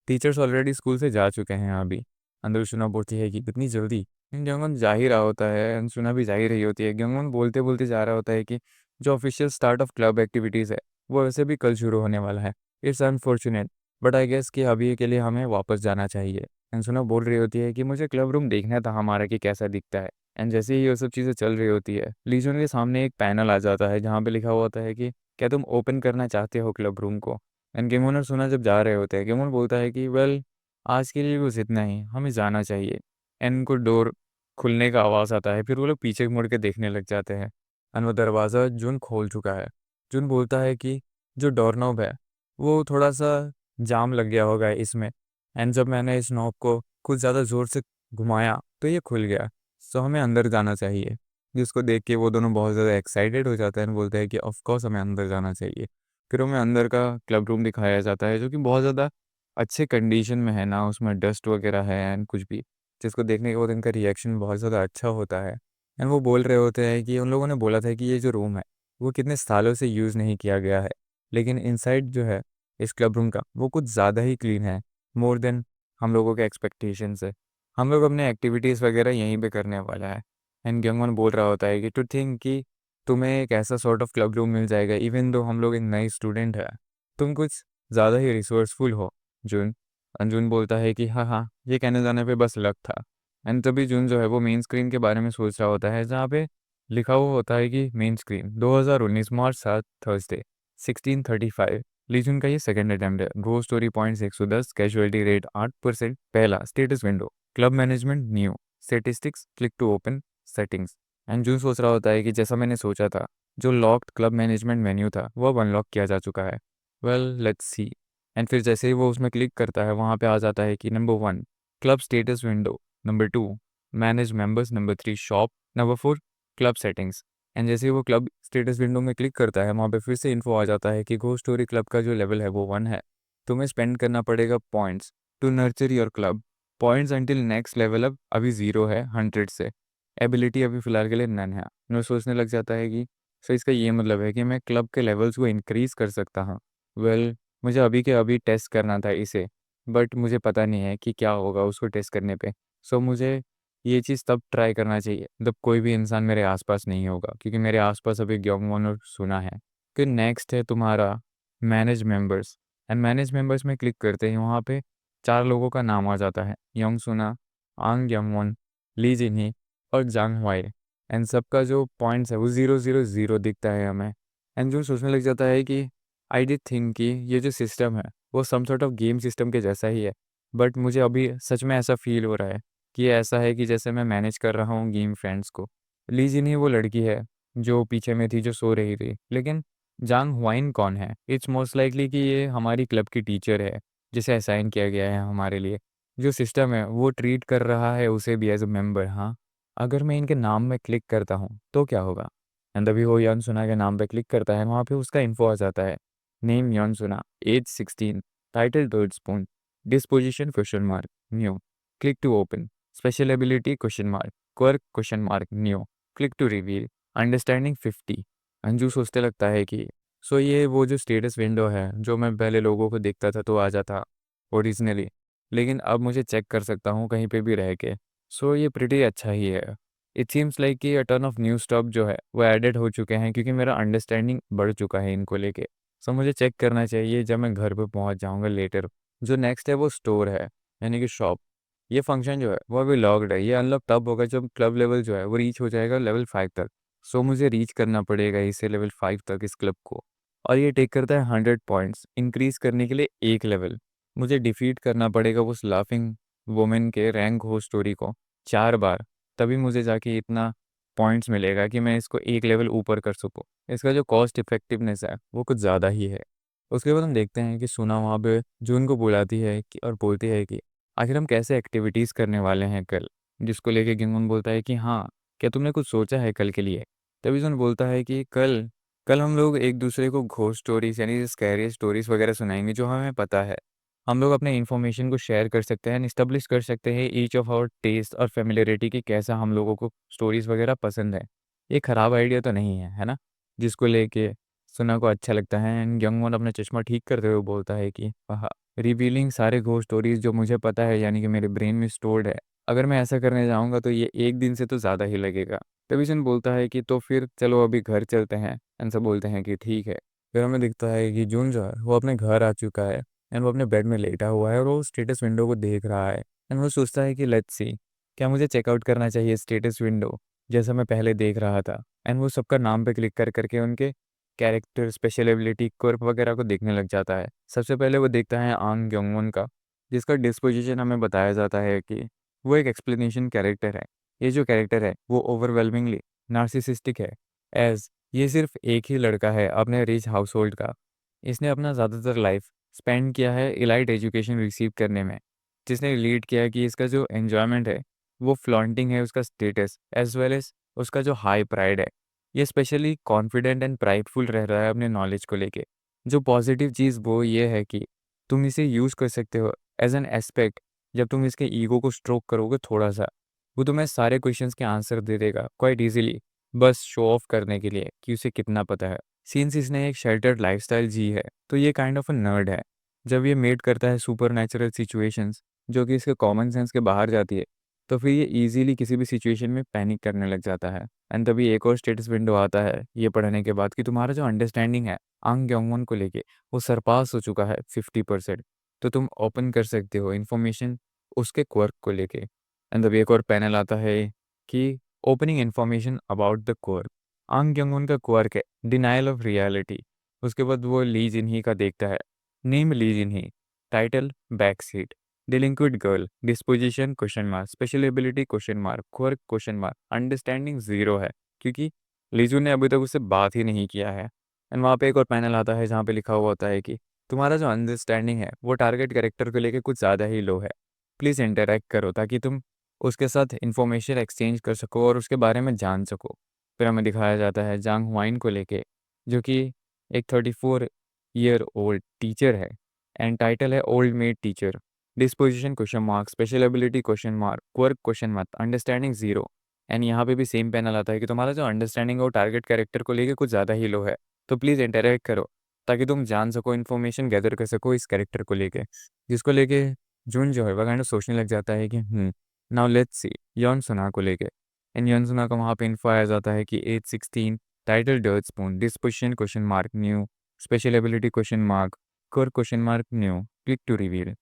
टीचर्स ऑलरेडी स्कूल से जा चुके हैं अभी। अंदर सुना बोलती है कि कितनी जल्दी। ग्योंगवॉन जा ही रहा होता है एंड सुना भी जा ही रही होती है। ग्योंगवॉन बोलते बोलते जा रहा होता है कि जो official start of club activities है वो वैसे भी कल शुरू होने वाला है। It's unfortunate but I guess कि अभी के लिए हमें वापस जाना चाहिए। एंड सुना बोल रही होती है कि मुझे क्लब रूम देखना था हमारा कि कैसा दिखता है। एंड जैसे ही ये सब चीज़ें चल रही होती है, लीजन के सामने एक पैनल आ जाता है जहाँ पे लिखा हुआ होता है कि क्या तुम ओपन करना चाहते हो क्लब रूम को। एंड गेम ओनर सुना जब जा रहे होते हैं, गेम ओनर बोलता है कि वेल आज के लिए बस इतना ही, हमें जाना चाहिए। एंड उनको डोर खुलने का आवाज़ आता है, फिर वो लोग पीछे मुड़ के देखने लग जाते हैं। एंड वो दरवाज़ा जुन खोल चुका है। जुन बोलता है कि जो डोर नॉब है वो थोड़ा सा जाम लग गया होगा इसमें। एंड जब मैंने इस नॉब को कुछ ज़्यादा ज़ोर से घुमाया तो ये खुल गया। सो हमें अंदर जाना चाहिए। जिसको देख के वो दोनों बहुत ज़्यादा एक्साइटेड हो जाते हैं, बोलते हैं कि ऑफ कोर्स हमें अंदर जाना चाहिए। फिर हमें अंदर का क्लब रूम दिखाया जाता है जो कि बहुत ज़्यादा अच्छे कंडीशन में है ना, उसमें डस्ट वगैरह है एंड कुछ भी, जिसको देखने के बाद इनका रिएक्शन बहुत ज़्यादा अच्छा होता है। एंड वो बोल रहे होते हैं कि उन लोगों ने बोला था कि ये जो रूम है वो कितने सालों से यूज़ नहीं किया गया है, लेकिन इनसाइड जो है इस क्लब रूम का वो कुछ ज़्यादा ही क्लीन है, मोर देन हम लोगों के एक्सपेक्टेशंस है। हम लोग अपने एक्टिविटीज़ वगैरह यहीं पे करने वाला है। एंड ग्यंगवन बोल रहा होता है कि टू थिंक कि तुम्हें एक ऐसा सॉर्ट ऑफ क्लब रूम मिल जाएगा इवन दो हम लोग एक नई स्टूडेंट है, तुम कुछ ज़्यादा ही रिसोर्सफुल हो जून। अंजुन बोलता है कि हाँ हाँ, ये कहने जाने पे बस लक था। एंड तभी जून जो है वो मेन स्क्रीन के बारे में सोच रहा होता है जहाँ पे लिखा हुआ होता है कि main screen 2019 March 7 Thursday 16:35। Legion का ये सेकंड अटेम्प्ट है। Go story points 110, casualty rate 8%। पहला status window club management new, statistics click to open settings. And जून सोच रहा होता है कि जैसा मैंने सोचा था, जो लॉक्ड क्लब मैनेजमेंट मेन्यू था वो अब अनलॉक किया जा चुका है। Well let's see. एंड फिर जैसे ही वो उसमें क्लिक करता है वहाँ पे आ जाता है कि number 1 club status window, number 2 manage members, number 3 shop, number 4 club settings. And जैसे ही वो क्लब स्टेटस विंडो में क्लिक करता है वहाँ पे फिर से इन्फो आ जाता है कि गो स्टोरी क्लब का जो लेवल है वो 1 है। तुम्हें स्पेंड करना पड़ेगा points to nurture your club. Points until next level अब अभी 0 है 100 से। एबिलिटी अभी फ़िलहाल के लिए नन है। मैं सोचने लग जाता है कि सो इसका ये मतलब है कि मैं क्लब के लेवल्स को इंक्रीज़ कर सकता हूँ। वेल मुझे अभी के अभी टेस्ट करना था इसे, बट मुझे पता नहीं है कि क्या होगा उसको टेस्ट करने पे। सो मुझे ये चीज़ तब ट्राई करना चाहिए जब कोई भी इंसान मेरे आसपास नहीं होगा, क्योंकि मेरे आसपास अभी ग्योंगवॉन और सुना है। फिर नेक्स्ट है तुम्हारा manage members. And manage members में क्लिक करते हैं, वहाँ पे 4 लोगों का नाम आ जाता है, योंग सुना, आंग ग्योंगवॉन, ली जिन्ही और जांग हवाई। एंड सबका जो पॉइंट्स है वो 0 0 0 दिखता है हमें। एंड जो सोचने लग जाता है कि आई डिड थिंक कि ये जो सिस्टम है वो some sort of game system के जैसा ही है, बट मुझे अभी सच में ऐसा फील हो रहा है कि ये ऐसा है कि जैसे मैं मैनेज कर रहा हूँ गेम फ्रेंड्स को। ली जिन्ही वो लड़की है जो पीछे में थी, जो सो रही थी, लेकिन जांग हुआइन कौन है? इट्स मोस्ट लाइकली कि ये हमारी क्लब की टीचर है जिसे असाइन किया गया है हमारे लिए। जो सिस्टम है वो ट्रीट कर रहा है उसे भी एज अ मेंबर। हाँ, अगर मैं इनके नाम में क्लिक करता हूँ तो क्या होगा? एंड अभी वो यन सुना के नाम पे क्लिक करता है, वहाँ पे उसका इन्फो आ जाता है। नेम यन सुना, age 16, title third spoon, disposition question mark new, click to open, special ability question mark, quirk question mark new, click to reveal, understanding 50। अंजू सोचते लगता है कि सो ये वो जो स्टेटस विंडो है जो मैं पहले लोगों को देखता था तो आ जाता ओरिजिनली, लेकिन अब मुझे चेक कर सकता हूँ कहीं पे भी रह के। सो ये प्रिटी अच्छा ही है। इट सीम्स लाइक कि a turn off new stock जो है वो एडेड हो चुके हैं क्योंकि मेरा अंडरस्टैंडिंग बढ़ चुका है इनको लेके। सो मुझे चेक करना चाहिए जब मैं घर पे पहुंच जाऊंगा लेटर। जो नेक्स्ट है वो स्टोर है, यानी कि शॉप। ये फंक्शन जो है वो अभी लॉक्ड है, ये अनलॉक तब होगा जब क्लब लेवल जो है वो रीच हो जाएगा लेवल 5 तक। सो मुझे रीच करना पड़ेगा इसे लेवल 5 तक इस क्लब को। और ये टेक करता है 100 पॉइंट्स इंक्रीज करने के लिए एक लेवल। मुझे डिफीट करना पड़ेगा उस लाफिंग वुमेन के रैंक हो स्टोरी को 4 बार, तभी मुझे जाके इतना पॉइंट्स मिलेगा कि मैं इसको एक लेवल ऊपर कर सकूँ। इसका जो कॉस्ट इफेक्टिवनेस है वो कुछ ज़्यादा ही है। उसके बाद हम देखते हैं कि सुना वहाँ पे जून को बुलाती है कि और बोलती है कि आखिर हम कैसे एक्टिविटीज़ करने वाले हैं कल, जिसको लेके गिंगुन बोलता है कि हाँ, क्या तुमने कुछ सोचा है कल के लिए? तभी जून बोलता है कि कल कल हम लोग एक दूसरे को घोस्ट स्टोरीज यानी स्कैरी स्टोरीज वगैरह सुनाएंगे जो हमें पता है। हम लोग अपने इन्फॉर्मेशन को शेयर कर सकते हैं, इस्टेब्लिश कर सकते हैं ईच ऑफ आवर टेस्ट और फेमिलियरिटी की कैसा हम लोगों को स्टोरीज वगैरह पसंद है। ये खराब आइडिया तो नहीं है, है ना? जिसको लेके सुना को अच्छा लगता है। एंड यंग वन अपना चश्मा ठीक करते हुए बोलता है कि हाँ, रिवीलिंग सारे घोस्ट स्टोरीज जो मुझे पता है यानी कि मेरे ब्रेन में स्टोर्ड है, अगर मैं ऐसा करने जाऊंगा तो ये एक दिन से तो ज़्यादा ही लगेगा। तभी सन बोलता है कि तो फिर चलो अभी घर चलते हैं। एंड सब बोलते हैं कि ठीक है। फिर हमें दिखता है कि जून जो है वो अपने घर आ चुका है एंड वो अपने बेड में लेटा हुआ है और वो स्टेटस विंडो को देख रहा है एंड वो सोचता है कि लेट्स सी, क्या मुझे चेकआउट करना चाहिए स्टेटस विंडो जैसा मैं पहले देख रहा था। एंड वो सबका नाम पे क्लिक कर करके उनके कैरेक्टर, स्पेशल एबिलिटी, क्वर्क वगैरह को देखने लग जाता है। सबसे पहले वो देखता है आंग ग्योंगवॉन का, जिसका डिस्पोजिशन हमें बताया जाता है कि वो एक एक्सप्लेनेशन कैरेक्टर है। ये जो कैरेक्टर है वो ओवरवेलमिंगली नार्सिसिस्टिक है, एज ये सिर्फ एक ही लड़का है अपने रिच हाउस होल्ड का। इसने अपना ज़्यादातर लाइफ स्पेंड किया है इलाइट एजुकेशन रिसीव करने में, जिसने लीड किया है कि इसका जो एन्जॉयमेंट है वो फ्लॉन्टिंग है उसका स्टेटस एज वेल एज उसका जो हाई प्राइड है। ये स्पेशली कॉन्फिडेंट एंड प्राइडफुल रह रहा है अपने नॉलेज को लेके। जो पॉजिटिव चीज़ वो ये है कि तुम इसे यूज़ कर सकते हो एज एन एस्पेक्ट। जब तुम इसके ईगो को स्ट्रोक करोगे थोड़ा सा, वो तुम्हें सारे क्वेश्चंस के आंसर दे देगा क्वाइट इजीली, बस शो ऑफ करने के लिए कि उसे कितना पता है। सिंस इसने एक शेल्टर्ड लाइफस्टाइल जी है तो ये काइंड ऑफ अ नर्ड है। जब ये मेट करता है सुपर नेचुरल सिचुएशंस जो कि इसके कॉमन सेंस के बाहर जाती है, तो फिर ये इजीली किसी भी सिचुएशन में पैनिक करने लग जाता है। एंड तभी एक और स्टेटस विंडो आता है ये पढ़ने के बाद कि तुम्हारा जो अंडरस्टैंडिंग है आंग ग्योंगवॉन को लेके वो सरपास हो चुका है 50%। तो तुम ओपन कर सकते हो इन्फॉर्मेशन उसके क्वर्क को लेके। एंड तभी एक और पैनल आता है कि opening information about the quirk. आंग ग्योंगवॉन का क्वर्क है डिनाइल ऑफ रियलिटी। उसके बाद वो ली जिनही का देखता है, name Lee Jinhee, title back seat, delinquent girl, disposition question mark, special ability question mark, quirk question mark, understanding zero है क्योंकि लीजू ने अभी तक उससे बात ही नहीं किया है। एंड वहाँ पे एक और पैनल आता है जहाँ पे लिखा हुआ होता है कि तुम्हारा जो अंडरस्टैंडिंग है वो टारगेट कैरेक्टर को लेके कुछ ज़्यादा ही लो है। प्लीज़ इंटरेक्ट करो ताकि तुम उसके साथ इंफॉर्मेशन एक्सचेंज कर सको और उसके बारे में जान सको। फिर हमें दिखाया जाता है जांग हुआइन को लेके, जो कि एक 34 ईयर ओल्ड टीचर है एंड टाइटल है old made teacher, disposition question mark, special ability question mark, quirk question mark, understanding zero. And यहाँ पे भी सेम पैनल आता है कि तुम्हारा जो अंडरस्टैंडिंग है वो टारगेट कैरेक्टर को लेके कुछ ज़्यादा ही लो है, तो प्लीज़ इंटरेक्ट करो ताकि तुम जान सको, इन्फॉर्मेशन गैदर कर सको इस कैरेक्टर को लेके। जिसको लेके जुन जो है वह काइंड ऑफ सोचने लग जाता है कि नाउ लेट्स सी यॉन सुना को लेके। इन यॉन सुना का वहाँ पे इन्फो आया जाता है कि age 16, title dirt spoon, disposition question mark new, special ability question mark, quirk question mark new, click to reveal.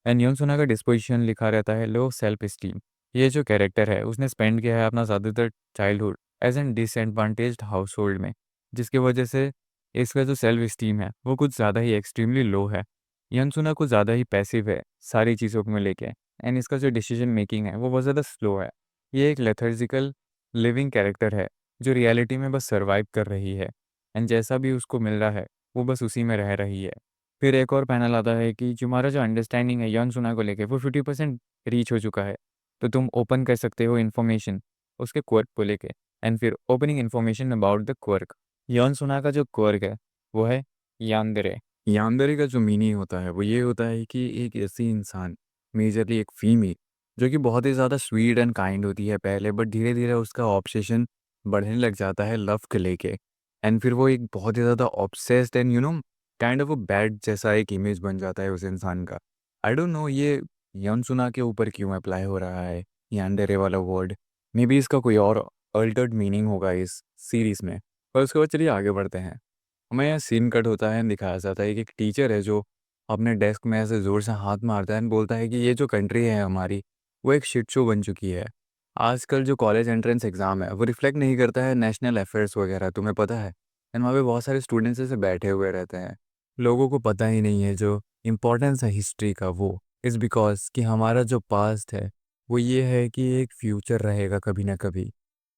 And Yoon Suna का डिस्पोजिशन लिखा रहता है लो सेल्फ इस्टीम। ये जो कैरेक्टर है उसने स्पेंड किया है अपना ज़्यादातर childhood as an disadvantaged household में, जिसकी वजह से इसका जो सेल्फ इस्टीम है वो कुछ ज़्यादा ही एक्सट्रीमली लो है। यन सुना कुछ ज़्यादा ही पैसिव है सारी चीज़ों को लेके। एंड इसका जो डिसीजन मेकिंग है वो बहुत ज़्यादा स्लो है। ये एक लेथर्जिकल लिविंग कैरेक्टर है जो रियलिटी में बस सर्वाइव कर रही है एंड जैसा भी उसको मिल रहा है वो बस उसी में रह रही है। फिर एक और पैनल आता है कि तुम्हारा जो अंडरस्टैंडिंग है यॉन सुना को लेके वो 50% रीच हो चुका है, तो तुम ओपन कर सकते हो इन्फॉर्मेशन उसके क्वर्क को लेके। एंड फिर opening information about the quirk. Yon सुना का जो क्वर्क है वो है यानदरे। यानदरे का जो मीनिंग होता है वो ये होता है कि एक ऐसी इंसान, मेजरली एक फीमेल, जो कि बहुत ही ज़्यादा स्वीट एंड काइंड होती है पहले, बट धीरे धीरे उसका ऑब्सेशन बढ़ने लग जाता है लव के लेके। एंड फिर वो एक बहुत ही ज़्यादा ऑब्सेस्ड एंड काइंड ऑफ वो बैड जैसा एक इमेज बन जाता है उस इंसान का। आई डोंट नो ये यन सुना के ऊपर क्यों अप्लाई हो रहा है यानडेरे वाला वर्ड। मे बी इसका कोई और अल्टर्ड मीनिंग होगा इस सीरीज़ में। पर उसके बाद चलिए आगे बढ़ते हैं। हमें यहाँ सीन कट होता है, दिखाया जाता है कि एक टीचर है जो अपने डेस्क में ऐसे ज़ोर से हाथ मारता है एंड बोलता है कि ये जो कंट्री है हमारी वो एक शिट शो बन चुकी है। आजकल जो कॉलेज एंट्रेंस एग्ज़ाम है वो रिफ्लेक्ट नहीं करता है नेशनल अफेयर्स वगैरह, तुम्हें पता है। एंड वहाँ पे बहुत सारे स्टूडेंट्स ऐसे बैठे हुए रहते हैं। लोगों को पता ही नहीं है जो इम्पोर्टेंस है हिस्ट्री का, वो इज़ बिकॉज कि हमारा जो पास्ट है वो ये है कि एक फ्यूचर रहेगा कभी ना कभी।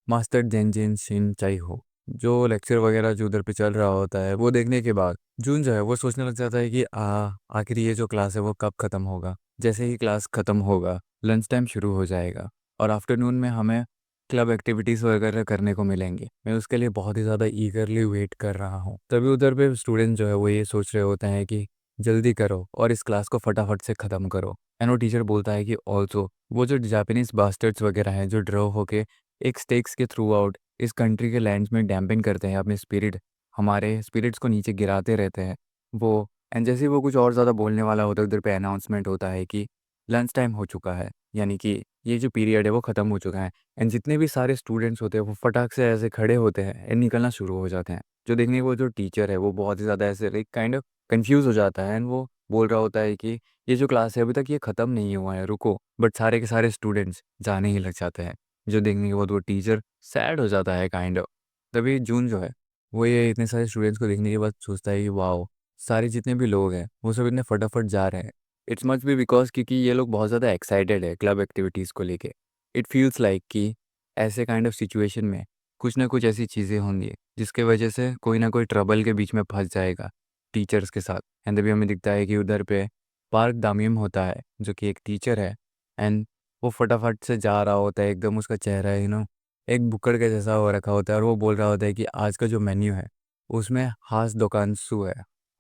मास्टर जेनजिन शिन चाई हो जो लेक्चर वगैरह जो उधर पे चल रहा होता है वो देखने के बाद जून जो है वो सोचने लग जाता है कि आखिर ये जो क्लास है वो कब ख़त्म होगा। जैसे ही क्लास ख़त्म होगा लंच टाइम शुरू हो जाएगा और आफ्टरनून में हमें क्लब एक्टिविटीज़ वगैरह करने को मिलेंगे। मैं उसके लिए बहुत ही ज़्यादा ईगरली वेट कर रहा हूँ। तभी उधर पे स्टूडेंट जो है वो ये सोच रहे होते हैं कि जल्दी करो और इस क्लास को फटाफट से ख़त्म करो। एंड वो टीचर बोलता है कि ऑल्सो वो जो जापानीज़ बास्टर्ड्स वगैरह हैं जो ड्रॉ होके एक स्टेक्स के थ्रू आउट इस कंट्री के लैंड्स में डैम्पिंग करते हैं अपने स्पिरिट, हमारे स्पिरिट्स को नीचे गिराते रहते हैं वो। एंड जैसे ही वो कुछ और ज़्यादा बोलने वाला होता है उधर पे अनाउंसमेंट होता है कि लंच टाइम हो चुका है, यानी कि ये जो पीरियड है वो ख़त्म हो चुका है। एंड जितने भी सारे स्टूडेंट्स होते हैं वो फटाक से ऐसे खड़े होते हैं एंड निकलना शुरू हो जाते हैं। जो देखने को जो टीचर है वो बहुत ही ज़्यादा ऐसे लाइक काइंड ऑफ कंफ्यूज हो जाता है एंड वो बोल रहा होता है कि ये जो क्लास है अभी तक ये ख़त्म नहीं हुआ है, रुको। बट सारे के सारे स्टूडेंट्स जाने ही लग जाते हैं। जो देखने के बाद वो टीचर सैड हो जाता है काइंड ऑफ। तभी जून जो है वो ये इतने सारे स्टूडेंट्स को देखने के बाद सोचता है कि वाओ, सारे जितने भी लोग हैं वो सब इतने फटाफट जा रहे हैं। इट्स मच भी बिकॉज क्योंकि ये लोग बहुत ज़्यादा एक्साइटेड है क्लब एक्टिविटीज़ को लेके। इट फील्स लाइक कि ऐसे काइंड ऑफ सिचुएशन में कुछ ना कुछ ऐसी चीज़ें होंगी जिसके वजह से कोई ना कोई ट्रबल के बीच में फंस जाएगा टीचर्स के साथ। एंड तभी हमें दिखता है कि उधर पे पार्क दामियम होता है जो कि एक टीचर है। एंड वो फटाफट से जा रहा होता है, एकदम उसका चेहरा एक बुक्कड़ के जैसा हो रखा होता है और वो बोल रहा होता है कि आज का जो मेन्यू है उसमें हास दोकानसू है,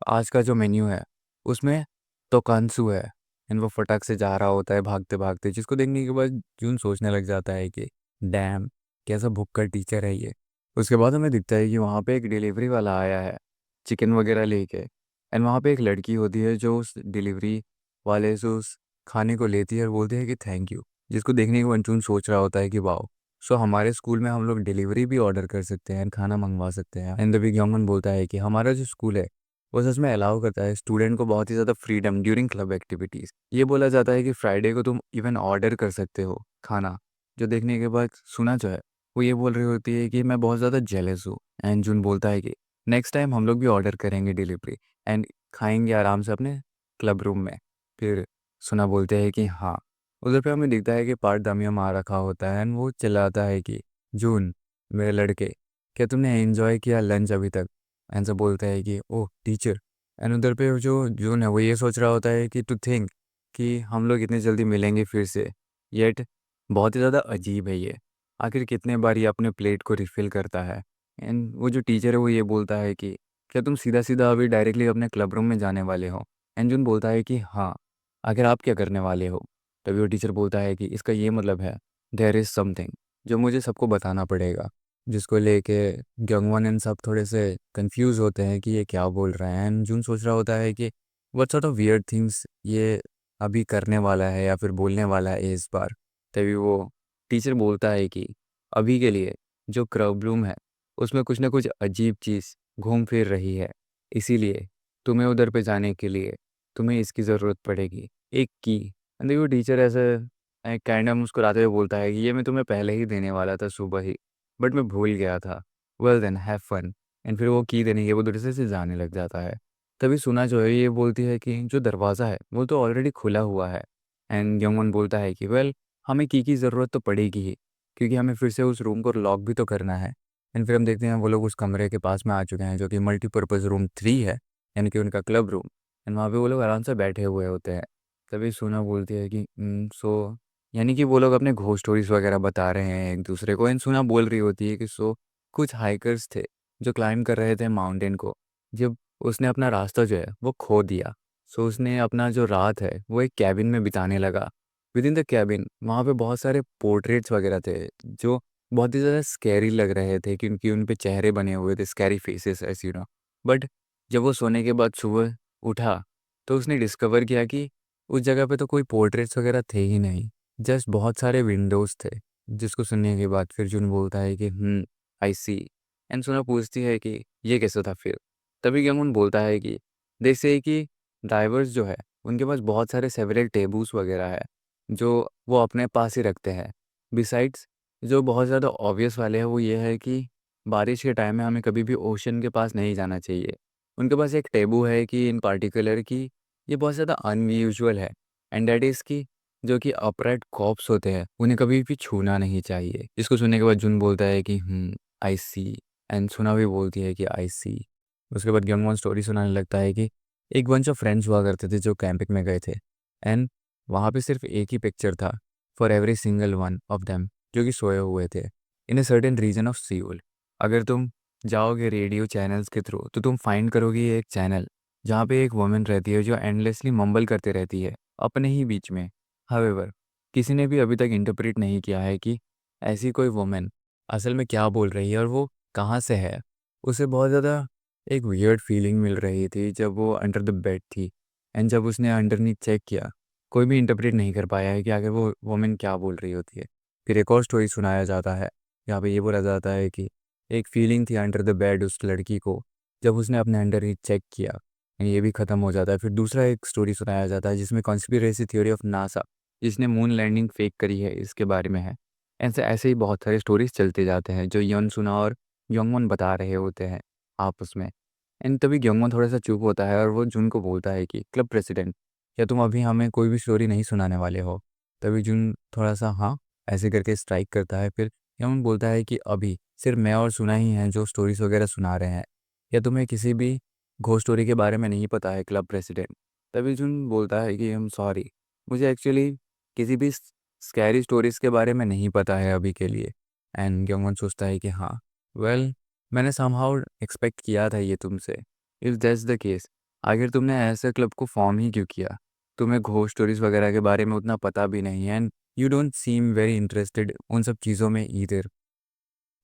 आज का जो मेन्यू है उसमें तोकानसू है। एंड वो फटाक से जा रहा होता है भागते भागते, जिसको देखने के बाद जून सोचने लग जाता है कि डैम, कैसा भुक्कड़ टीचर है ये। उसके बाद हमें दिखता है कि वहाँ पे एक डिलीवरी वाला आया है चिकन वगैरह लेके। एंड वहाँ पे एक लड़की होती है जो उस डिलीवरी वाले से उस खाने को लेती है और बोलती है कि थैंक यू, जिसको देखने के बाद जून सोच रहा होता है कि वाओ, सो हमारे स्कूल में हम लोग डिलीवरी भी ऑर्डर कर सकते हैं, खाना मंगवा सकते हैं। एंड तभी ग्योंगन बोलता है कि हमारा जो स्कूल है वो सच में अलाउ करता है स्टूडेंट को बहुत ही ज़्यादा फ्रीडम ड्यूरिंग क्लब एक्टिविटीज़। ये बोला जाता है कि फ्राइडे को तुम इवन ऑर्डर कर सकते हो खाना। जो देखने के बाद सुना जो है वो ये बोल रही होती है कि मैं बहुत ज़्यादा जेलस हूँ। एंड जून बोलता है कि नेक्स्ट टाइम हम लोग भी ऑर्डर करेंगे डिलीवरी एंड खाएंगे आराम से अपने क्लब रूम में। फिर सुना बोलते हैं कि हाँ। उधर पे हमें दिखता है कि पार्ट दामिया आ रखा होता है एंड वो चिल्लाता है कि जून, मेरे लड़के, क्या तुमने एंजॉय किया लंच अभी तक? एंड सब बोलता है कि ओह टीचर। एंड उधर पे जो जून है वो ये सोच रहा होता है कि टू थिंक कि हम लोग इतने जल्दी मिलेंगे फिर से, येट बहुत ही ज़्यादा अजीब है ये। आखिर कितने बार ये अपने प्लेट को रिफ़िल करता है। एंड वो जो टीचर है वो ये बोलता है कि क्या तुम सीधा सीधा अभी डायरेक्टली अपने क्लब रूम में जाने वाले हो? एंड जून बोलता है कि हाँ, आखिर आप क्या करने वाले हो? तभी वो टीचर बोलता है कि इसका ये मतलब है देयर इज़ समथिंग जो मुझे सबको बताना पड़ेगा। जिसको लेके ग्योंगवन एंड सब थोड़े से कंफ्यूज होते हैं कि ये क्या बोल रहे हैं। एंड जून सोच रहा होता है कि what sort of weird things ये अभी करने वाला है या फिर बोलने वाला है इस बार। तभी वो टीचर बोलता है कि अभी के लिए जो क्लब रूम है उसमें कुछ ना कुछ अजीब चीज़ घूम फिर रही है, इसीलिए तुम्हें उधर पे जाने के लिए तुम्हें इसकी ज़रूरत पड़ेगी, एक की। देखिए वो टीचर ऐसे काइंड ऑफ मुस्कुराते हुए बोलता है कि ये मैं तुम्हें पहले ही देने वाला था सुबह ही, बट मैं भूल गया था। Well then have fun. And फिर वो की देने के वो दूसरे से जाने लग जाता है। तभी सुना जो है ये बोलती है कि जो दरवाज़ा है वो तो ऑलरेडी खुला हुआ है। एंड यंगवन बोलता है कि वेल, हमें की ज़रूरत तो पड़ेगी ही, क्योंकि हमें फिर से उस रूम को लॉक भी तो करना है। एंड फिर हम देखते हैं वो लोग उस कमरे के पास में आ चुके हैं जो कि मल्टीपर्पज़ रूम 3 है, यानी कि उनका क्लब रूम। एंड वहाँ पे वो लोग आराम से बैठे हुए होते हैं। तभी सोना बोलती है कि सो, यानी कि वो लोग अपने घोस्ट स्टोरीज़ वगैरह बता रहे हैं एक दूसरे को। एंड सोना बोल रही होती है कि सो कुछ हाइकर्स थे जो क्लाइंब कर रहे थे माउंटेन को, जब उसने अपना रास्ता जो है वो खो दिया। सो उसने अपना जो रात है वो एक कैबिन में बिताने लगा। विद इन द कैबिन वहाँ पे बहुत सारे पोर्ट्रेट्स वगैरह थे जो बहुत ही ज़्यादा स्कैरी लग रहे थे, क्योंकि उन पे चेहरे बने हुए थे, स्कैरी फेसेस ऐसी बट जब वो सोने के बाद सुबह उठा तो उसने डिस्कवर किया कि उस जगह पे तो कोई पोर्ट्रेट्स वगैरह थे ही नहीं, जस्ट बहुत सारे विंडोज़ थे। जिसको सुनने के बाद फिर जुन बोलता है कि आई सी। एंड सुना पूछती है कि ये कैसा था फिर? तभी यंगुन बोलता है कि जैसे कि ड्राइवर्स जो है उनके पास बहुत सारे सेवरल टेबूस वगैरह है जो वो अपने पास ही रखते हैं। बिसाइड्स जो बहुत ज़्यादा ऑब्वियस वाले हैं वो ये है कि बारिश के टाइम में हमें कभी भी ओशन के पास नहीं जाना चाहिए। उनके पास एक टेबू है कि इन पार्टिकुलर कि ये बहुत ज़्यादा अनयूजुअल है, एंड दैट इज़ कि जो कि अपराइट कॉप्स होते हैं उन्हें कभी भी छूना नहीं चाहिए। जिसको सुनने के बाद जुन बोलता है कि आई सी। एंड सुना भी बोलती है कि आई सी। उसके बाद गंगवान स्टोरी सुनाने लगता है कि एक बंच ऑफ फ्रेंड्स हुआ करते थे जो कैंपिंग में गए थे। एंड वहाँ पे सिर्फ एक ही पिक्चर था for every single one of them, जो कि सोए हुए थे इन ए सर्टेन रीजन ऑफ सीउल। अगर तुम जाओगे रेडियो चैनल्स के थ्रू तो तुम फाइंड करोगे एक चैनल जहाँ पे एक वुमेन रहती है जो एंडलेसली मम्बल करते रहती है अपने ही बीच में। हावेवर किसी ने भी अभी तक इंटरप्रेट नहीं किया है कि ऐसी कोई वुमेन असल में क्या बोल रही है और वो कहाँ से है। उसे बहुत ज़्यादा एक वियर्ड फीलिंग मिल रही थी जब वो अंडर द बेड थी। एंड जब उसने अंडरनीथ चेक किया कोई भी इंटरप्रेट नहीं कर पाया है कि आगे वो वुमेन क्या बोल रही होती है। फिर एक और स्टोरी सुनाया जाता है जहाँ पे ये बोला जाता है कि एक फीलिंग थी अंडर द बेड उस लड़की को, जब उसने अपने अंडर ही चेक किया, ये भी ख़त्म हो जाता है। फिर दूसरा एक स्टोरी सुनाया जाता है जिसमें कॉन्स्पिरेसी थ्योरी ऑफ नासा, जिसने मून लैंडिंग फेक करी है, इसके बारे में है। ऐसे ऐसे ही बहुत सारे स्टोरीज चलते जाते हैं जो यन सुना और योंगमन बता रहे होते हैं आपस में। एंड तभी योंगमन थोड़ा सा चुप होता है और वो जुन को बोलता है कि क्लब प्रेसिडेंट, क्या तुम अभी हमें कोई भी स्टोरी नहीं सुनाने वाले हो? तभी जुन थोड़ा सा हाँ ऐसे करके स्ट्राइक करता है। फिर योंगमन बोलता है कि अभी सिर्फ मैं और सुना ही हैं जो स्टोरीज वगैरह सुना रहे हैं, या तुम्हें किसी भी घोस्ट स्टोरी के बारे में नहीं पता है क्लब प्रेसिडेंट? तभी जुन बोलता है कि हम सॉरी, मुझे एक्चुअली किसी भी स्कैरी स्टोरीज के बारे में नहीं पता है अभी के लिए। एंड योंगमन सोचता है कि हाँ वेल, मैंने समहाउ एक्सपेक्ट किया था ये तुमसे। इफ़ दैट्स द केस, आखिर तुमने ऐसे क्लब को फॉर्म ही क्यों किया? तुम्हें घोस्ट स्टोरीज वगैरह के बारे में उतना पता भी नहीं है, and you don't seem very interested उन सब चीज़ों में ईदर।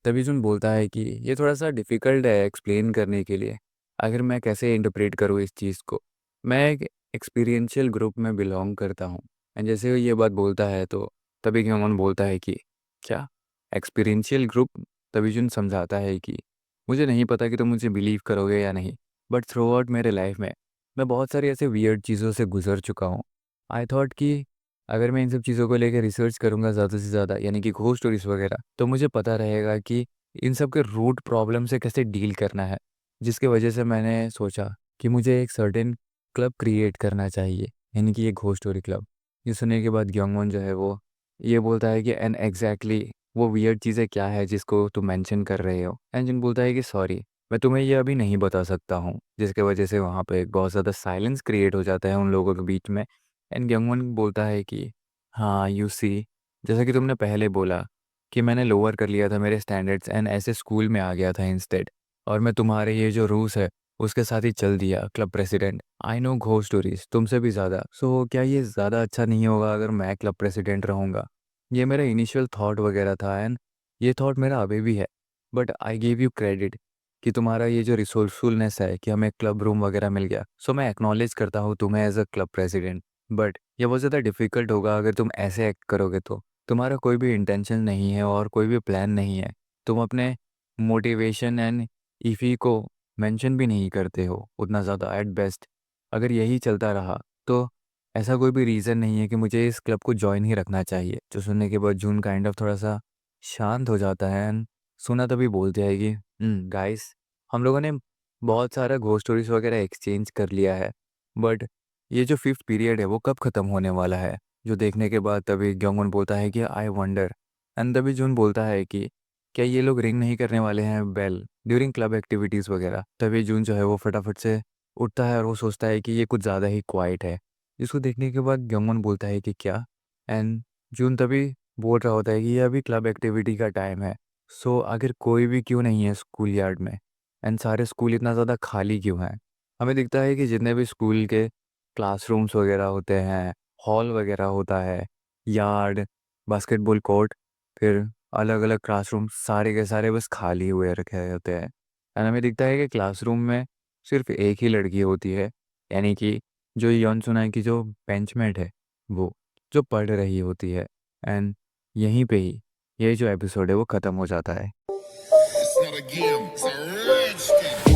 तभी जुन बोलता है कि ये थोड़ा सा डिफ़िकल्ट है एक्सप्लेन करने के लिए, आखिर मैं कैसे इंटरप्रेट करूँ इस चीज़ को। मैं एक एक्सपीरियंशियल ग्रुप में बिलोंग करता हूँ। एंड जैसे वो ये बात बोलता है तो तभी क्योंगन बोलता है कि क्या एक्सपीरियंशियल ग्रुप? तभी जुन समझाता है कि मुझे नहीं पता कि तुम मुझे बिलीव करोगे या नहीं, बट थ्रू आउट मेरे लाइफ में मैं बहुत सारी ऐसे वियर्ड चीज़ों से गुजर चुका हूँ। आई थॉट कि अगर मैं इन सब चीज़ों को लेकर रिसर्च करूँगा ज़्यादा से ज़्यादा, यानी कि घोस्ट स्टोरीज वगैरह, तो मुझे पता रहेगा कि इन सब के रूट प्रॉब्लम से कैसे डील करना है। जिसकी वजह से मैंने सोचा कि मुझे एक सर्टेन क्लब क्रिएट करना चाहिए, यानी कि ये घोस्ट स्टोरी क्लब। ये सुनने के बाद ग्योंगवॉन जो है वो ये बोलता है कि एंड एग्जैक्टली वो वियर्ड चीज़ें क्या है जिसको तुम मेंशन कर रहे हो? एंड जिन बोलता है कि सॉरी, मैं तुम्हें ये अभी नहीं बता सकता हूँ, जिसके वजह से वहाँ पे एक बहुत ज़्यादा साइलेंस क्रिएट हो जाता है उन लोगों के बीच में। एंड ग्योंगवॉन बोलता है कि हाँ यू सी, जैसा कि तुमने पहले बोला कि मैंने लोअर कर लिया था मेरे स्टैंडर्ड्स एंड ऐसे स्कूल में आ गया था इंस्टेड, और मैं तुम्हारे ये जो रूल्स है उसके साथ ही चल दिया club president. I know ghost stories तुमसे भी ज़्यादा, सो क्या ये ज़्यादा अच्छा नहीं होगा अगर मैं क्लब प्रेसिडेंट रहूँगा? ये मेरा इनिशियल थॉट वगैरह था, एंड ये थॉट मेरा अभी भी है। But I give you credit कि तुम्हारा ये जो रिसोर्सफुलनेस है कि हमें क्लब रूम वगैरह मिल गया, सो मैं एक्नॉलेज करता हूँ तुम्हें as a club president. But ये बहुत ज़्यादा डिफ़िकल्ट होगा अगर तुम ऐसे एक्ट करोगे तो। तुम्हारा कोई भी इंटेंशन नहीं है और कोई भी प्लान नहीं है। तुम अपने मोटिवेशन एंड ईफी को मेंशन भी नहीं करते हो उतना ज़्यादा एट बेस्ट। अगर यही चलता रहा तो ऐसा कोई भी रीज़न नहीं है कि मुझे इस क्लब को जॉइन ही रखना चाहिए। जो सुनने के बाद जून काइंड ऑफ थोड़ा सा शांत हो जाता है, एंड सुना तभी बोलते हैं कि गाइस, हम लोगों ने बहुत सारा घोस्ट स्टोरीज वगैरह एक्सचेंज कर लिया है, बट ये जो फिफ्थ पीरियड है वो कब ख़त्म होने वाला है? जो देखने के बाद तभी ग्योंगुन बोलता है कि आई वंडर। एंड तभी जून बोलता है कि क्या ये लोग रिंग नहीं करने वाले हैं बेल ड्यूरिंग क्लब एक्टिविटीज़ वगैरह? तभी जून जो है वो फटाफट से उठता है और वो सोचता है कि ये कुछ ज़्यादा ही क्वाइट है। जिसको देखने के बाद ग्योंगुन बोलता है कि क्या? एंड जून तभी बोल रहा होता है कि ये अभी क्लब एक्टिविटी का टाइम है, सो आखिर कोई भी क्यों नहीं है स्कूल यार्ड में? एंड सारे स्कूल इतना ज़्यादा खाली क्यों हैं? हमें दिखता है कि जितने भी स्कूल के क्लासरूम्स वगैरह होते हैं, हॉल वगैरह होता है, यार्ड, बास्केटबॉल कोर्ट, फिर अलग-अलग क्लासरूम सारे के सारे बस खाली हुए रखे होते हैं। एंड हमें दिखता है कि क्लासरूम में सिर्फ़ एक ही लड़की होती है, यानी कि जो यन सुनाई की जो बेंचमेट है, वो, जो पढ़ रही होती है। एंड यहीं पे ही ये जो एपिसोड है वो ख़त्म हो जाता है। It's not a game, it's a rich thing.